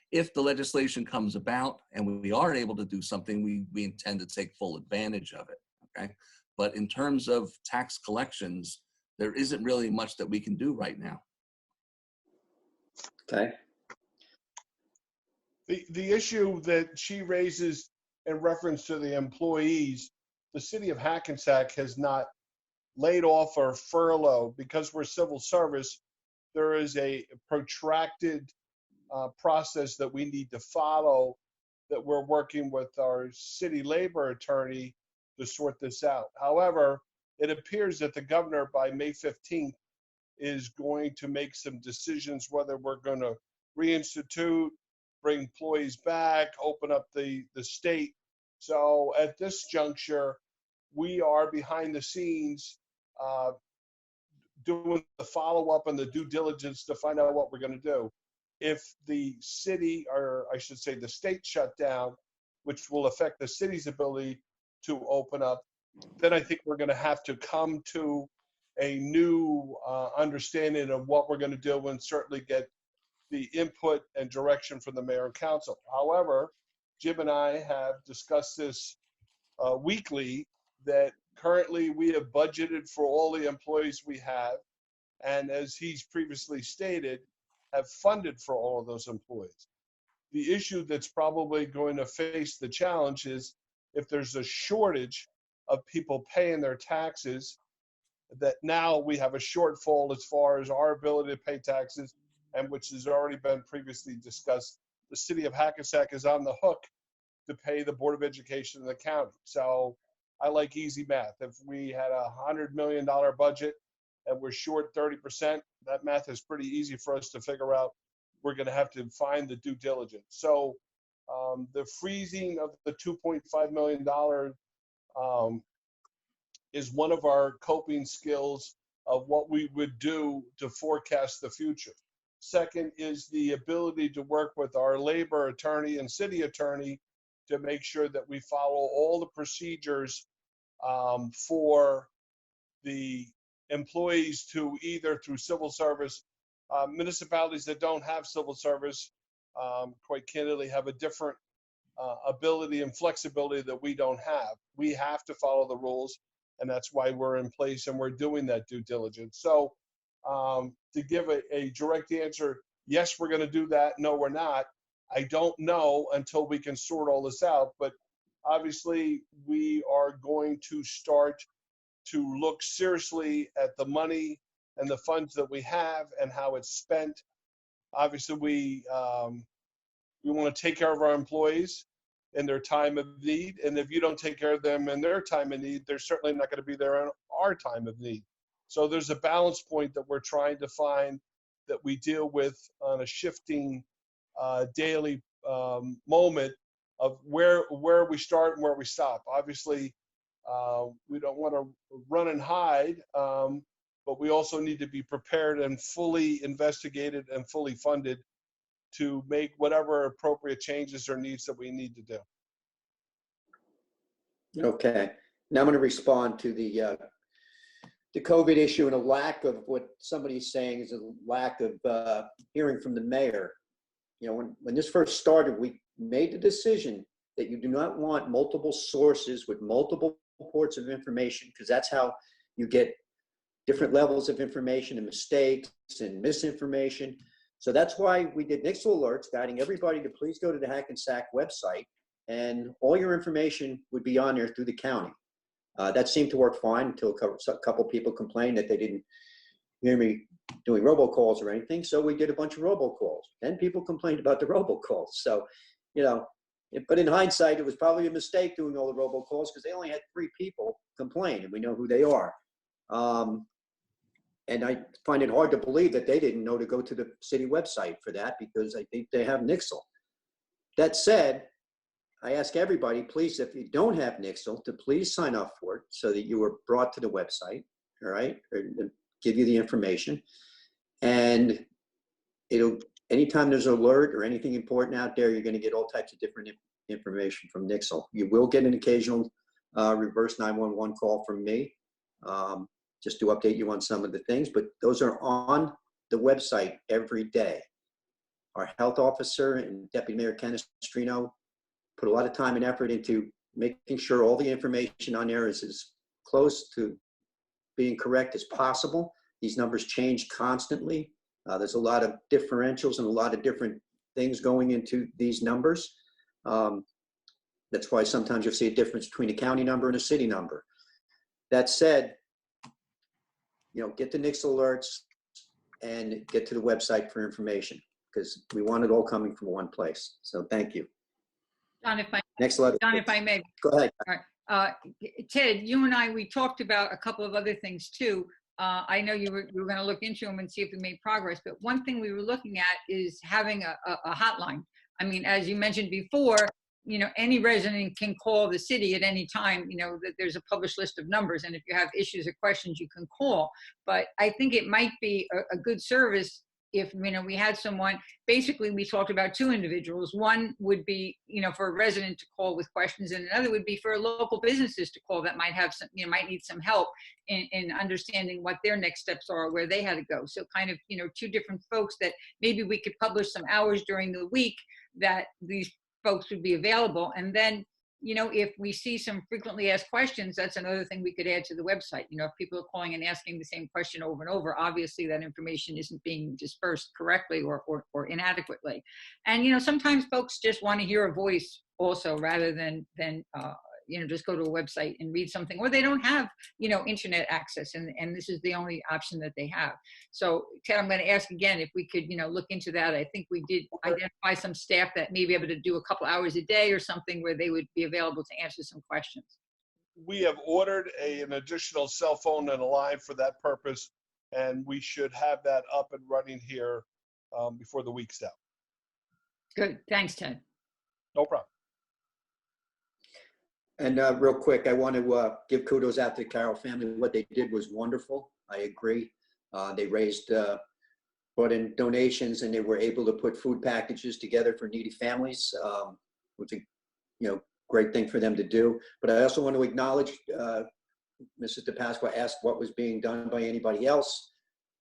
If the legislation comes about and we are able to do something, we intend to take full advantage of it, okay? But in terms of tax collections, there isn't really much that we can do right now. Okay. The issue that she raises in reference to the employees, the city of Hackensack has not laid off or furloughed. Because we're civil service, there is a protracted process that we need to follow, that we're working with our city labor attorney to sort this out. However, it appears that the governor by May 15th is going to make some decisions whether we're going to reinstitute, bring employees back, open up the state. So at this juncture, we are behind the scenes doing the follow-up and the due diligence to find out what we're going to do. If the city, or I should say the state, shut down, which will affect the city's ability to open up, then I think we're going to have to come to a new understanding of what we're going to do, and certainly get the input and direction from the mayor and council. However, Jim and I have discussed this weekly, that currently we have budgeted for all the employees we have, and as he's previously stated, have funded for all of those employees. The issue that's probably going to face the challenge is if there's a shortage of people paying their taxes, that now we have a shortfall as far as our ability to pay taxes, and which has already been previously discussed. The city of Hackensack is on the hook to pay the Board of Education in the county. So I like easy math. If we had a $100 million budget and we're short 30%, that math is pretty easy for us to figure out we're going to have to find the due diligence. So the freezing of the $2.5 million is one of our coping skills of what we would do to forecast the future. Second is the ability to work with our labor attorney and city attorney to make sure that we follow all the procedures for the employees to either through civil service, municipalities that don't have civil service, quite candidly, have a different ability and flexibility that we don't have. We have to follow the rules, and that's why we're in place and we're doing that due diligence. So to give a direct answer, yes, we're going to do that. No, we're not. I don't know until we can sort all this out, but obviously we are going to start to look seriously at the money and the funds that we have and how it's spent. Obviously, we want to take care of our employees in their time of need, and if you don't take care of them in their time of need, they're certainly not going to be there in our time of need. So there's a balance point that we're trying to find that we deal with on a shifting daily moment of where we start and where we stop. Obviously, we don't want to run and hide, but we also need to be prepared and fully investigated and fully funded to make whatever appropriate changes or needs that we need to do. Okay. Now I'm going to respond to the COVID issue and a lack of what somebody's saying is a lack of hearing from the mayor. You know, when this first started, we made the decision that you do not want multiple sources with multiple reports of information, because that's how you get different levels of information and mistakes and misinformation. So that's why we did Nixle alerts, guiding everybody to please go to the Hackensack website, and all your information would be on there through the county. That seemed to work fine until a couple people complained that they didn't hear me doing robocalls or anything. So we did a bunch of robocalls. Then people complained about the robocalls. So, you know, but in hindsight, it was probably a mistake doing all the robocalls because they only had 3 people complain, and we know who they are. And I find it hard to believe that they didn't know to go to the city website for that, because I think they have Nixle. That said, I ask everybody, please, if you don't have Nixle, to please sign up for it so that you are brought to the website, all right, or give you the information. And it'll, anytime there's an alert or anything important out there, you're going to get all types of different information from Nixle. You will get an occasional reverse 911 call from me, just to update you on some of the things, but those are on the website every day. Our health officer and Deputy Mayor Canestrino put a lot of time and effort into making sure all the information on there is as close to being correct as possible. These numbers change constantly. There's a lot of differentials and a lot of different things going into these numbers. That's why sometimes you'll see a difference between a county number and a city number. That said, you know, get the Nixle alerts and get to the website for information, because we want it all coming from one place. So thank you. John, if I, Next letter. John, if I may. Go ahead. All right. Ted, you and I, we talked about a couple of other things too. I know you were going to look into them and see if we made progress, but one thing we were looking at is having a hotline. I mean, as you mentioned before, you know, any resident can call the city at any time. You know, that there's a published list of numbers, and if you have issues or questions, you can call. But I think it might be a good service if, you know, we had someone, basically we talked about 2 individuals. One would be, you know, for a resident to call with questions, and another would be for local businesses to call that might have some, you know, might need some help in understanding what their next steps are, where they had to go. So kind of, you know, 2 different folks that maybe we could publish some hours during the week that these folks would be available. And then, you know, if we see some frequently asked questions, that's another thing we could add to the website. You know, if people are calling and asking the same question over and over, obviously that information isn't being dispersed correctly or inadequately. And, you know, sometimes folks just want to hear a voice also, rather than you know, just go to a website and read something, or they don't have, you know, internet access, and this is the only option that they have. So Ted, I'm going to ask again if we could, you know, look into that. I think we did identify some staff that may be able to do a couple hours a day or something where they would be available to answer some questions. We have ordered an additional cell phone and a line for that purpose, and we should have that up and running here before the week's out. Good. Thanks, Ted. No problem. And real quick, I want to give kudos out to the Carroll family. What they did was wonderful. I agree. They brought in donations, and they were able to put food packages together for needy families, which is a great thing for them to do. But I also want to acknowledge Mrs. DePasqua asked what was being done by anybody else.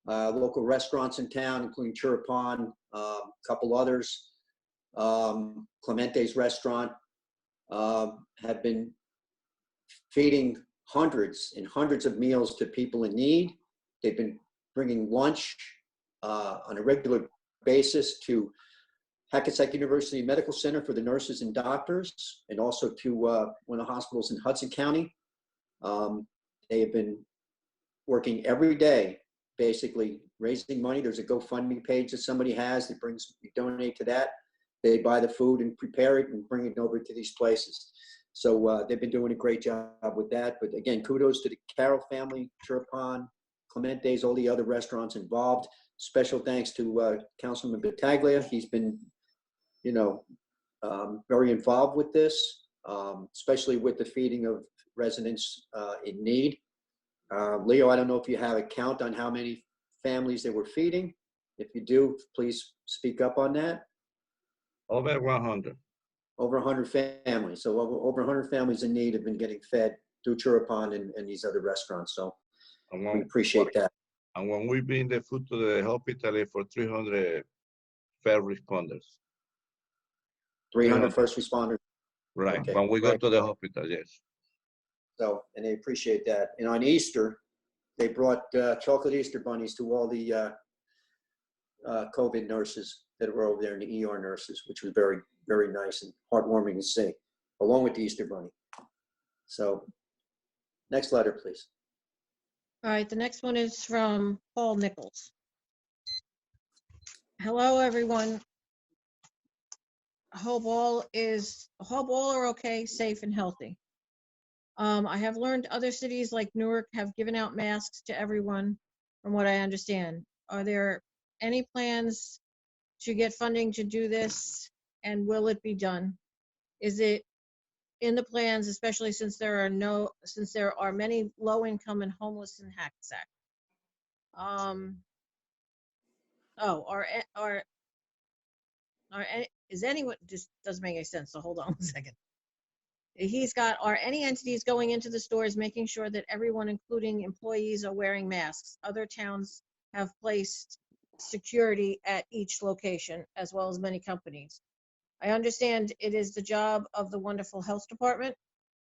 Local restaurants in town, including Chirapon, a couple others, Clemente's restaurant, have been feeding hundreds and hundreds of meals to people in need. They've been bringing lunch on a regular basis to Hackensack University Medical Center for the nurses and doctors, and also to one of the hospitals in Hudson County. They have been working every day, basically raising money. There's a GoFundMe page that somebody has that you donate to that. They buy the food and prepare it and bring it over to these places. So they've been doing a great job with that. But again, kudos to the Carroll family, Chirapon, Clemente's, all the other restaurants involved. Special thanks to Councilman Battaglia. He's been, very involved with this, especially with the feeding of residents in need. Leo, I don't know if you have a count on how many families they were feeding. If you do, please speak up on that. Over 100. Over 100 families. So over 100 families in need have been getting fed through Chirapon and these other restaurants. So we appreciate that. And when we bring the food to the hospital for 300 first responders. 300 first responders. Right. Okay, When we go to the hospital, yes. So, and they appreciate that. And on Easter, they brought chocolate Easter bunnies to all the COVID nurses that were over there, and the ER nurses, which was very, very nice and heartwarming to see, along with the Easter bunny. So, next letter, please. All right, the next one is from Paul Nichols. Hello, everyone. Hope all are okay, safe, and healthy. I have learned other cities like Newark have given out masks to everyone, from what I understand. Are there any plans to get funding to do this, and will it be done? Is it in the plans, especially since there are many low-income and homeless in Hackensack? Is anyone, this doesn't make any sense, so hold on 1 second. He's got, are any entities going into the stores making sure that everyone, including employees, are wearing masks? Other towns have placed security at each location, as well as many companies. I understand it is the job of the wonderful health department.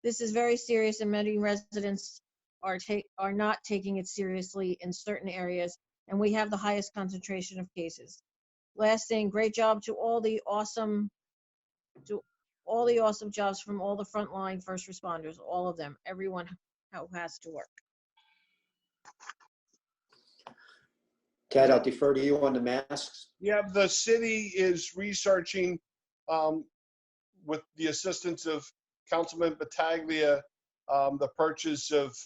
This is very serious, and many residents are not taking it seriously in certain areas, and we have the highest concentration of cases. Last thing, great job to all the awesome jobs from all the frontline first responders, all of them, everyone who has to work. Ted, I'll defer to you on the masks. Yeah, the city is researching with the assistance of Councilman Battaglia, the purchase of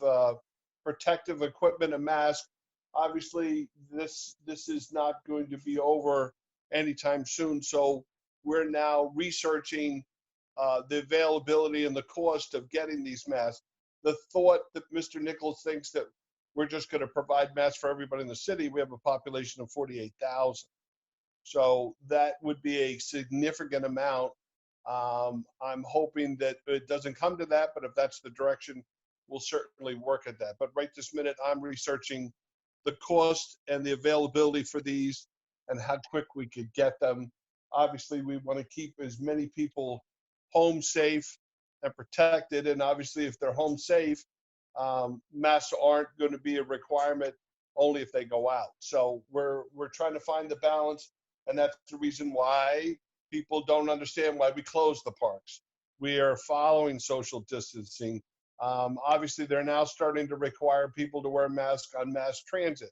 protective equipment and masks. Obviously, this is not going to be over anytime soon, so we're now researching the availability and the cost of getting these masks. The thought that Mr. Nichols thinks that we're just going to provide masks for everybody in the city. We have a population of 48,000. So that would be a significant amount. I'm hoping that it doesn't come to that, but if that's the direction, we'll certainly work at that. But right this minute, I'm researching the cost and the availability for these and how quick we could get them. Obviously, we want to keep as many people home safe and protected. And obviously, if they're home safe, masks aren't going to be a requirement only if they go out. So we're trying to find the balance. And that's the reason why people don't understand why we close the parks. We are following social distancing. Obviously, they're now starting to require people to wear masks on mass transit.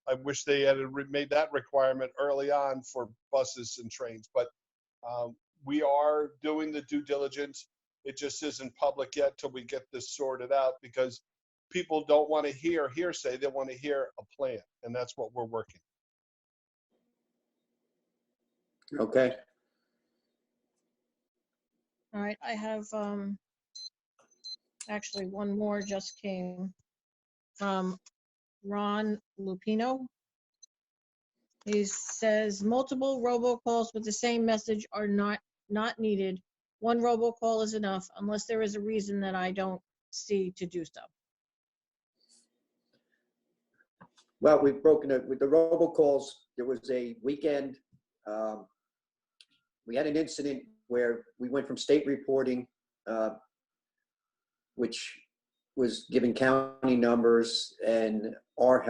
I wish they had made that requirement early on for buses and trains, but we are doing the due diligence. It just isn't public yet till we get this sorted out, because people don't want to hear hearsay. They want to hear a plan, and that's what we're working. Okay. All right, I have, actually one more just came from Ron Lupino. He says multiple robocalls with the same message are not needed. One robocall is enough unless there is a reason that I don't see to do so. Well, we've broken it with the robocalls. There was a weekend, we had an incident where we went from state reporting, which was giving county numbers and our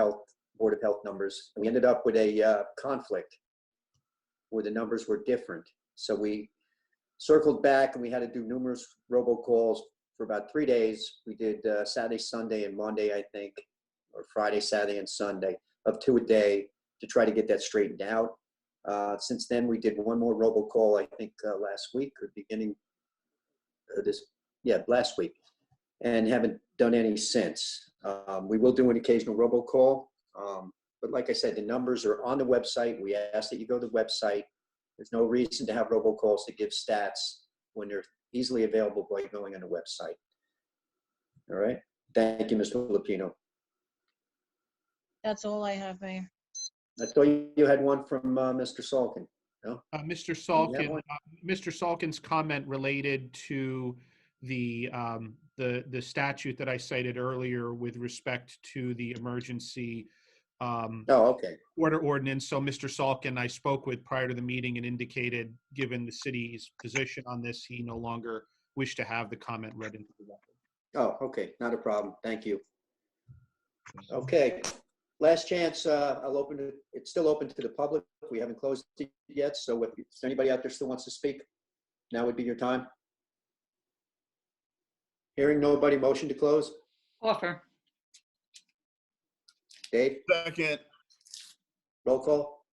Board of Health numbers. And we ended up with a conflict where the numbers were different. So we circled back and we had to do numerous robocalls for about 3 days. We did Saturday, Sunday, and Monday, I think, or Friday, Saturday, and Sunday, of 2 a day to try to get that straightened out. Since then, we did one more robocall, I think last week or beginning of last week, and haven't done any since. We will do an occasional robocall, but like I said, the numbers are on the website. We ask that you go to the website. There's no reason to have robocalls to give stats when they're easily available by going on the website. All right. Thank you, Mr. Lupino. That's all I have, Mayor. I thought you had one from Mr. Salkin. No? Mr. You have Salkin, one? Mr. Salkin's comment related to the statute that I cited earlier with respect to the emergency Oh, okay. order ordinance. So Mr. Salkin, I spoke with prior to the meeting and indicated, given the city's position on this, he no longer wished to have the comment read into the record. Oh, okay. Not a problem. Thank you. Okay. Last chance. I'll open it. It's still open to the public. We haven't closed it yet. So if there's anybody out there still wants to speak, now would be your time. Hearing nobody, motion to close. Offer. Dave? Second. Roll call.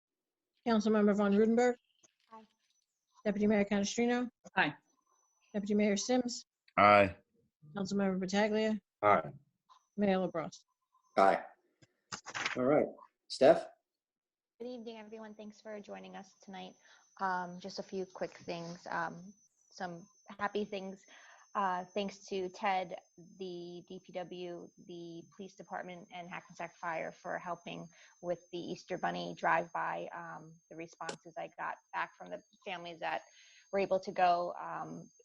Councilmember Von Rudenberg. Aye. Deputy Mayor Canestrino. Aye. Deputy Mayor Sims. Aye. Councilmember Pataglia. Aye. Mayor LaBrus. Aye. All right. Steph? Good evening, everyone. Thanks for joining us tonight. Just a few quick things, some happy things. Thanks to Ted, the DPW, the police department, and Hackensack Fire for helping with the Easter Bunny drive-by. The responses I got back from the families that were able to go,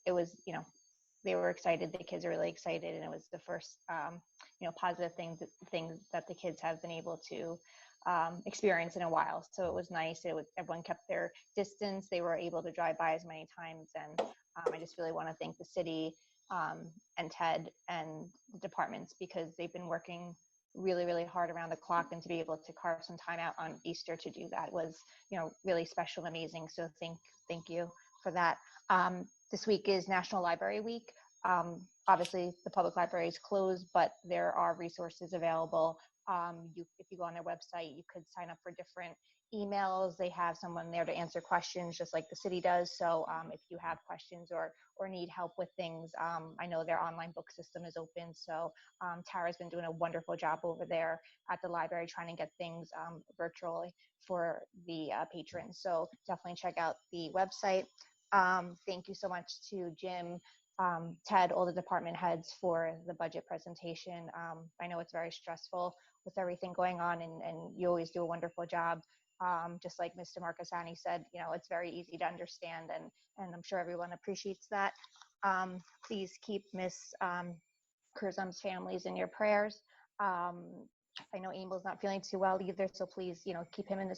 it was, they were excited. The kids are really excited, and it was the first, positive thing that the kids have been able to experience in a while. So it was nice. Everyone kept their distance. They were able to drive by as many times, and I just really want to thank the city and Ted and the departments, because they've been working really, really hard around the clock, and to be able to carve some time out on Easter to do that was, really special and amazing. So thank you for that. This week is National Library Week. Obviously, the public library is closed, but there are resources available. If you go on their website, you could sign up for different emails. They have someone there to answer questions, just like the city does. So if you have questions or need help with things, I know their online book system is open. So Tara's been doing a wonderful job over there at the library, trying to get things virtually for the patrons. So definitely check out the website. Thank you so much to Jim, Ted, all the department heads for the budget presentation. I know it's very stressful with everything going on, and you always do a wonderful job. Just like Mr. Marcassani said, it's very easy to understand, and I'm sure everyone appreciates that. Please keep Miss Curzon's families in your prayers. I know Emil's not feeling too well either, so please, keep him in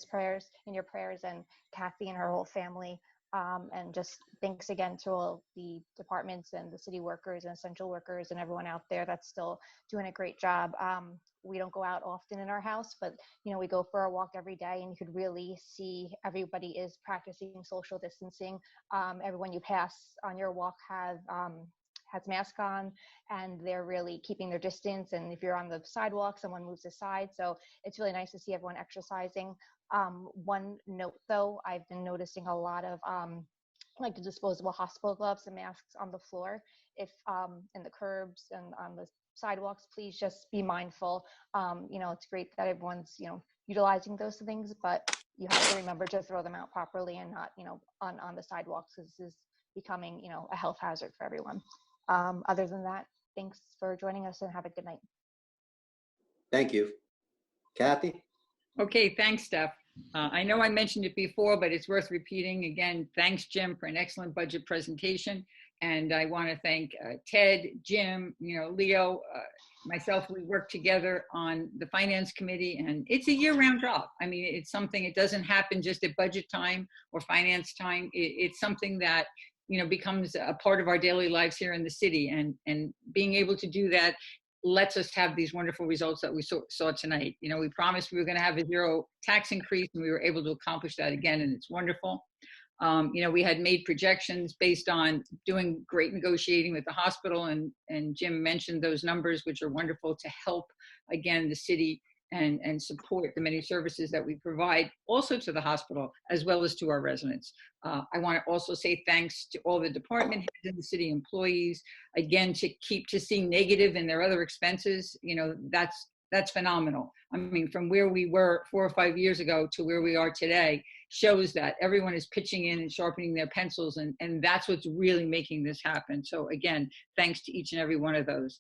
your prayers, and Kathy and her whole family. And just thanks again to all the departments and the city workers and essential workers and everyone out there that's still doing a great job. We don't go out often in our house, but we go for a walk every day, and you could really see everybody is practicing social distancing. Everyone you pass on your walk has mask on, and they're really keeping their distance. And if you're on the sidewalk, someone moves aside. So it's really nice to see everyone exercising. One note though, I've been noticing a lot of like the disposable hospital gloves and masks on the floor. If in the curbs and on the sidewalks, please just be mindful. It's great that everyone's utilizing those things, but you have to remember to throw them out properly and not, on the sidewalks, because this is becoming, a health hazard for everyone. Other than that, thanks for joining us and have a good night. Thank you. Kathy? Okay, thanks, Steph. I know I mentioned it before, but it's worth repeating again. Thanks, Jim, for an excellent budget presentation. And I want to thank Ted, Jim, Leo, myself. We work together on the finance committee, and it's a year-round job. I mean, it's something, it doesn't happen just at budget time or finance time. It's something that, becomes a part of our daily lives here in the city. And being able to do that lets us have these wonderful results that we saw tonight. We promised we were going to have a zero tax increase, and we were able to accomplish that again, and it's wonderful. We had made projections based on doing great negotiating with the hospital, and Jim mentioned those numbers, which are wonderful to help, again, the city and support the many services that we provide also to the hospital as well as to our residents. I want to also say thanks to all the department heads and the city employees, again, to see negative in their other expenses. That's phenomenal. I mean, from where we were 4 or 5 years ago to where we are today shows that everyone is pitching in and sharpening their pencils, and that's what's really making this happen. So again, thanks to each and every one of those.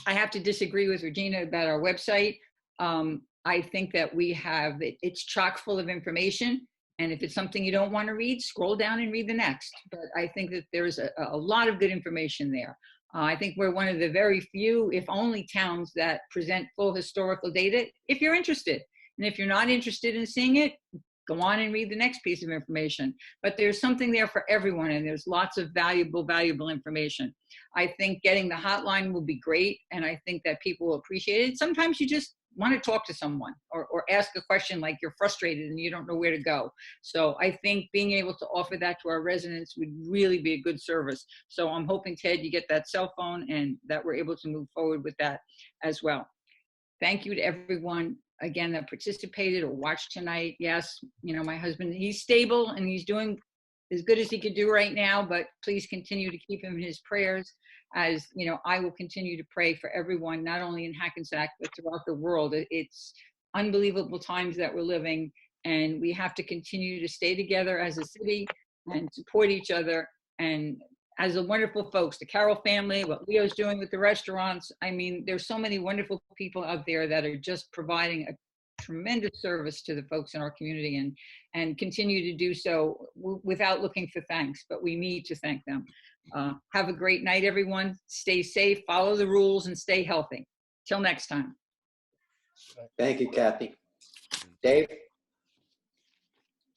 I have to disagree with Regina about our website. I think that it's chock full of information. And if it's something you don't want to read, scroll down and read the next. But I think that there's a lot of good information there. I think we're one of the very few, if only, towns that present full historical data if you're interested. And if you're not interested in seeing it, go on and read the next piece of information. But there's something there for everyone, and there's lots of valuable information. I think getting the hotline will be great, and I think that people will appreciate it. Sometimes you just want to talk to someone or ask a question like you're frustrated and you don't know where to go. So I think being able to offer that to our residents would really be a good service. So I'm hoping, Ted, you get that cell phone and that we're able to move forward with that as well. Thank you to everyone, again, that participated or watched tonight. Yes, my husband, he's stable and he's doing as good as he could do right now, but please continue to keep him in his prayers, as I will continue to pray for everyone, not only in Hackensack, but throughout the world. It's unbelievable times that we're living, and we have to continue to stay together as a city and support each other. And as the wonderful folks, the Carroll family, what Leo's doing with the restaurants. I mean, there's so many wonderful people out there that are just providing a tremendous service to the folks in our community, and continue to do so without looking for thanks, but we need to thank them. Have a great night, everyone. Stay safe, follow the rules, and stay healthy. Till next time. Thank you, Kathy. Dave?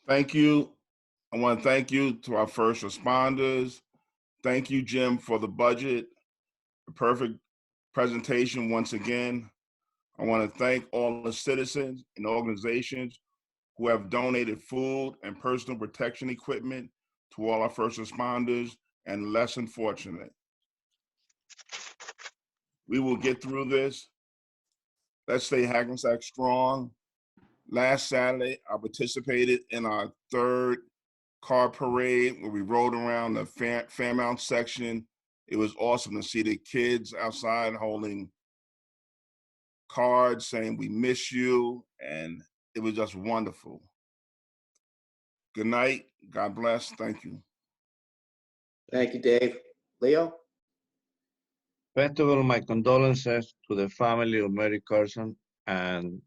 Thank you. I want to thank you to our first responders. Thank you, Jim, for the budget. A perfect presentation once again. I want to thank all the citizens and organizations who have donated food and personal protection equipment to all our first responders and less unfortunate. We will get through this. Let's stay Hackensack strong. Last Saturday, I participated in our third car parade where we rode around the Fairmount section. It was awesome to see the kids outside holding cards saying we miss you, and it was just wonderful. Good night. God bless. Thank you. Thank you, Dave. Leo? First of all, my condolences to the family of Mary Carson. And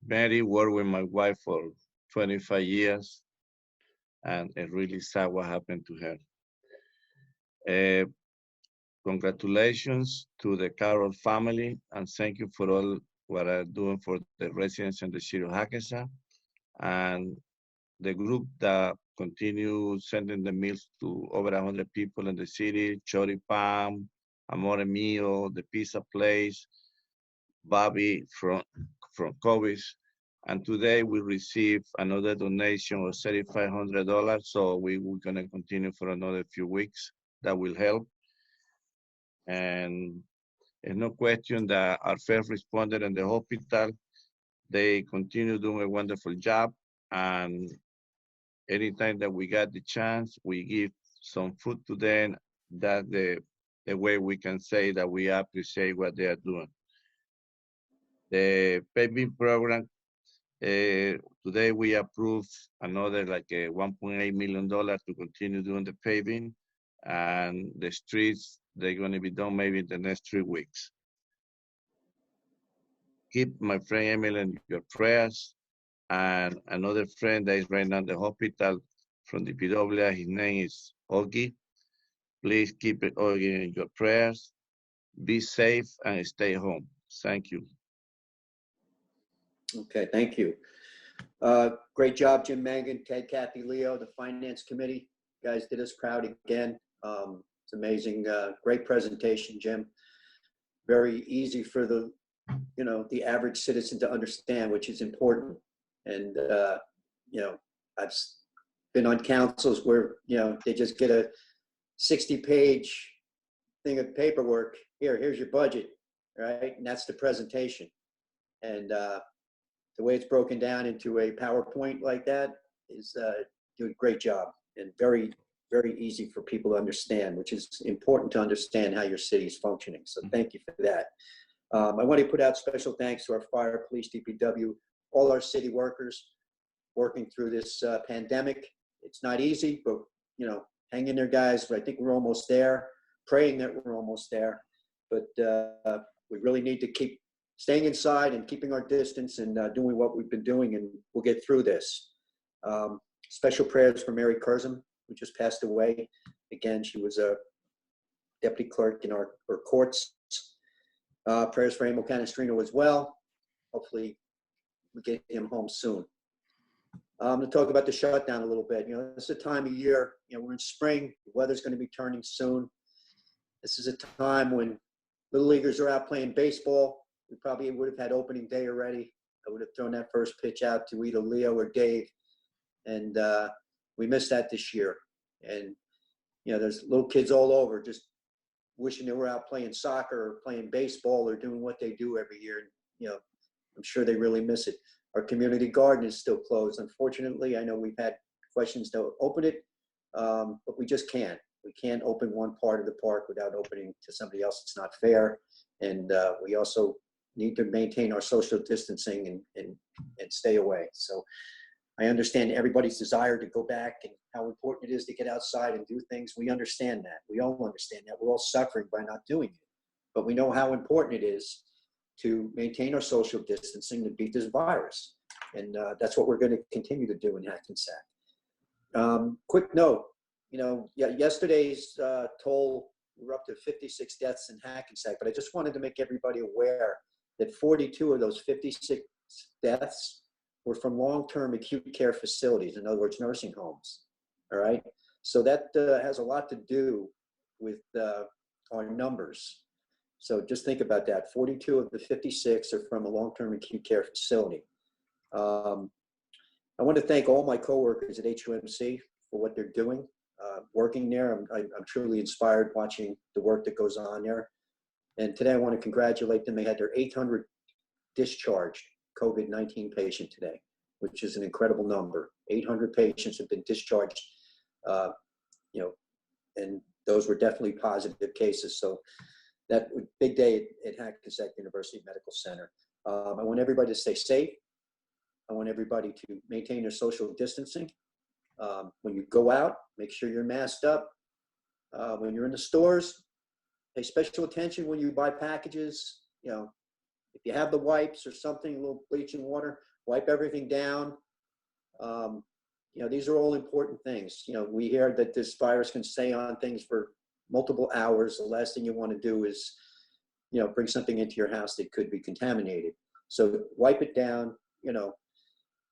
Mary worked with my wife for 25 years, and it's really sad what happened to her. Congratulations to the Carroll family, and thank you for all what I'm doing for the residents in the city of Hackensack, and the group that continue sending the meals to over 100 people in the city: Chori Pam, Amore Mio, the Pizza Place, Bobby from Kobe's. And today we received another donation of $3,500. So we're gonna continue for another few weeks. That will help. And there's no question that our first responder in the hospital, they continue doing a wonderful job. And anytime that we got the chance, we give some food to them. That's the way we can say that we appreciate what they are doing. The paving program, today we approved another like a $1.8 million to continue doing the paving, and the streets, they're going to be done maybe in the next 3 weeks. Keep my friend Emily in your prayers, and another friend that is right now in the hospital from the PWI, his name is Ogi. Please keep it Ogi in your prayers. Be safe and stay home. Thank you. Okay, thank you. Great job, Jim Mangan, Ted, Kathy, Leo, the Finance Committee. You guys did us proud again. It's amazing. Great presentation, Jim. Very easy for the, the average citizen to understand, which is important. And, I've been on councils where, they just get a 60-page thing of paperwork. Here's your budget, right? And that's the presentation. And the way it's broken down into a PowerPoint like that is doing a great job and very, very easy for people to understand, which is important to understand how your city is functioning. So thank you for that. I want to put out special thanks to our fire, police, DPW, all our city workers working through this pandemic. It's not easy, but, hang in there, guys. I think we're almost there, praying that we're almost there. But we really need to keep staying inside and keeping our distance and doing what we've been doing, and we'll get through this. Special prayers for Mary Curzon, who just passed away. Again, she was a deputy clerk in our courts. Prayers for Emil Canestrino as well. Hopefully we get him home soon. I'm going to talk about the shutdown a little bit. It's a time of year, we're in spring, the weather's going to be turning soon. This is a time when little leaguers are out playing baseball. We probably would have had opening day already. I would have thrown that first pitch out to either Leo or Dave. And we missed that this year. And, there's little kids all over just wishing they were out playing soccer or playing baseball or doing what they do every year. And, I'm sure they really miss it. Our community garden is still closed. Unfortunately, I know we've had questions to open it, but we just can't. We can't open one part of the park without opening to somebody else. It's not fair. And we also need to maintain our social distancing and stay away. So I understand everybody's desire to go back and how important it is to get outside and do things. We understand that. We all understand that. We're all suffering by not doing it. But we know how important it is to maintain our social distancing to beat this virus. And that's what we're going to continue to do in Hackensack. Quick note, yesterday's toll, we're up to 56 deaths in Hackensack, but I just wanted to make everybody aware that 42 of those 56 deaths were from long-term acute care facilities, in other words, nursing homes, all right? So that has a lot to do with our numbers. So just think about that. 42 of the 56 are from a long-term acute care facility. I want to thank all my coworkers at HUMC for what they're doing, working there. I'm truly inspired watching the work that goes on there. And today I want to congratulate them. They had their 800 discharged COVID-19 patient today, which is an incredible number. 800 patients have been discharged, and those were definitely positive cases. So that big day at Hackensack University Medical Center. I want everybody to stay safe. I want everybody to maintain their social distancing. When you go out, make sure you're masked up. When you're in the stores, pay special attention when you buy packages. If you have the wipes or something, a little bleaching water, wipe everything down. These are all important things. We hear that this virus can stay on things for multiple hours. The last thing you want to do is, bring something into your house that could be contaminated. So wipe it down,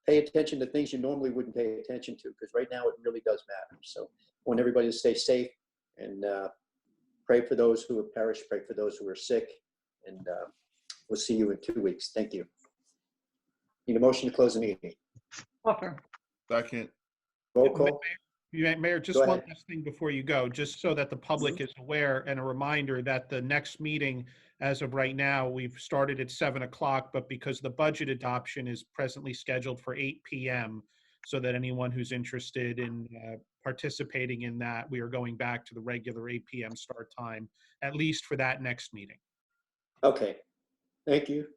pay attention to things you normally wouldn't pay attention to, because right now it really does matter. So I want everybody to stay safe and pray for those who have perished, pray for those who are sick, and we'll see you in 2 weeks. Thank you. Need a motion to close the meeting. Offer. Second. Roll call. Mayor, just Go one ahead. last thing before you go, just so that the public is aware, and a reminder that the next meeting, as of right now, we've started at 7 o'clock, but because the budget adoption is presently scheduled for 8 p.m., so that anyone who's interested in participating in that, we are going back to the regular 8 p.m. start time, at least for that next meeting. Okay. Thank you.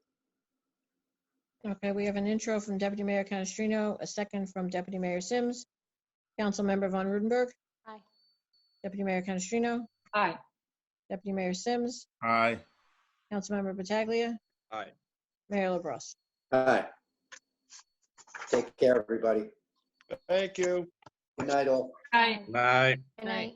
Okay, we have an intro from Deputy Mayor Canestrino, a second from Deputy Mayor Sims. Councilmember Von Rudenberg. Aye. Deputy Mayor Canestrino. Aye. Deputy Mayor Sims. Aye. Councilmember Pataglia. Aye. Mayor LaBrus. Aye. Take care, everybody. Thank you. Good night, all. Aye. Night. Good night.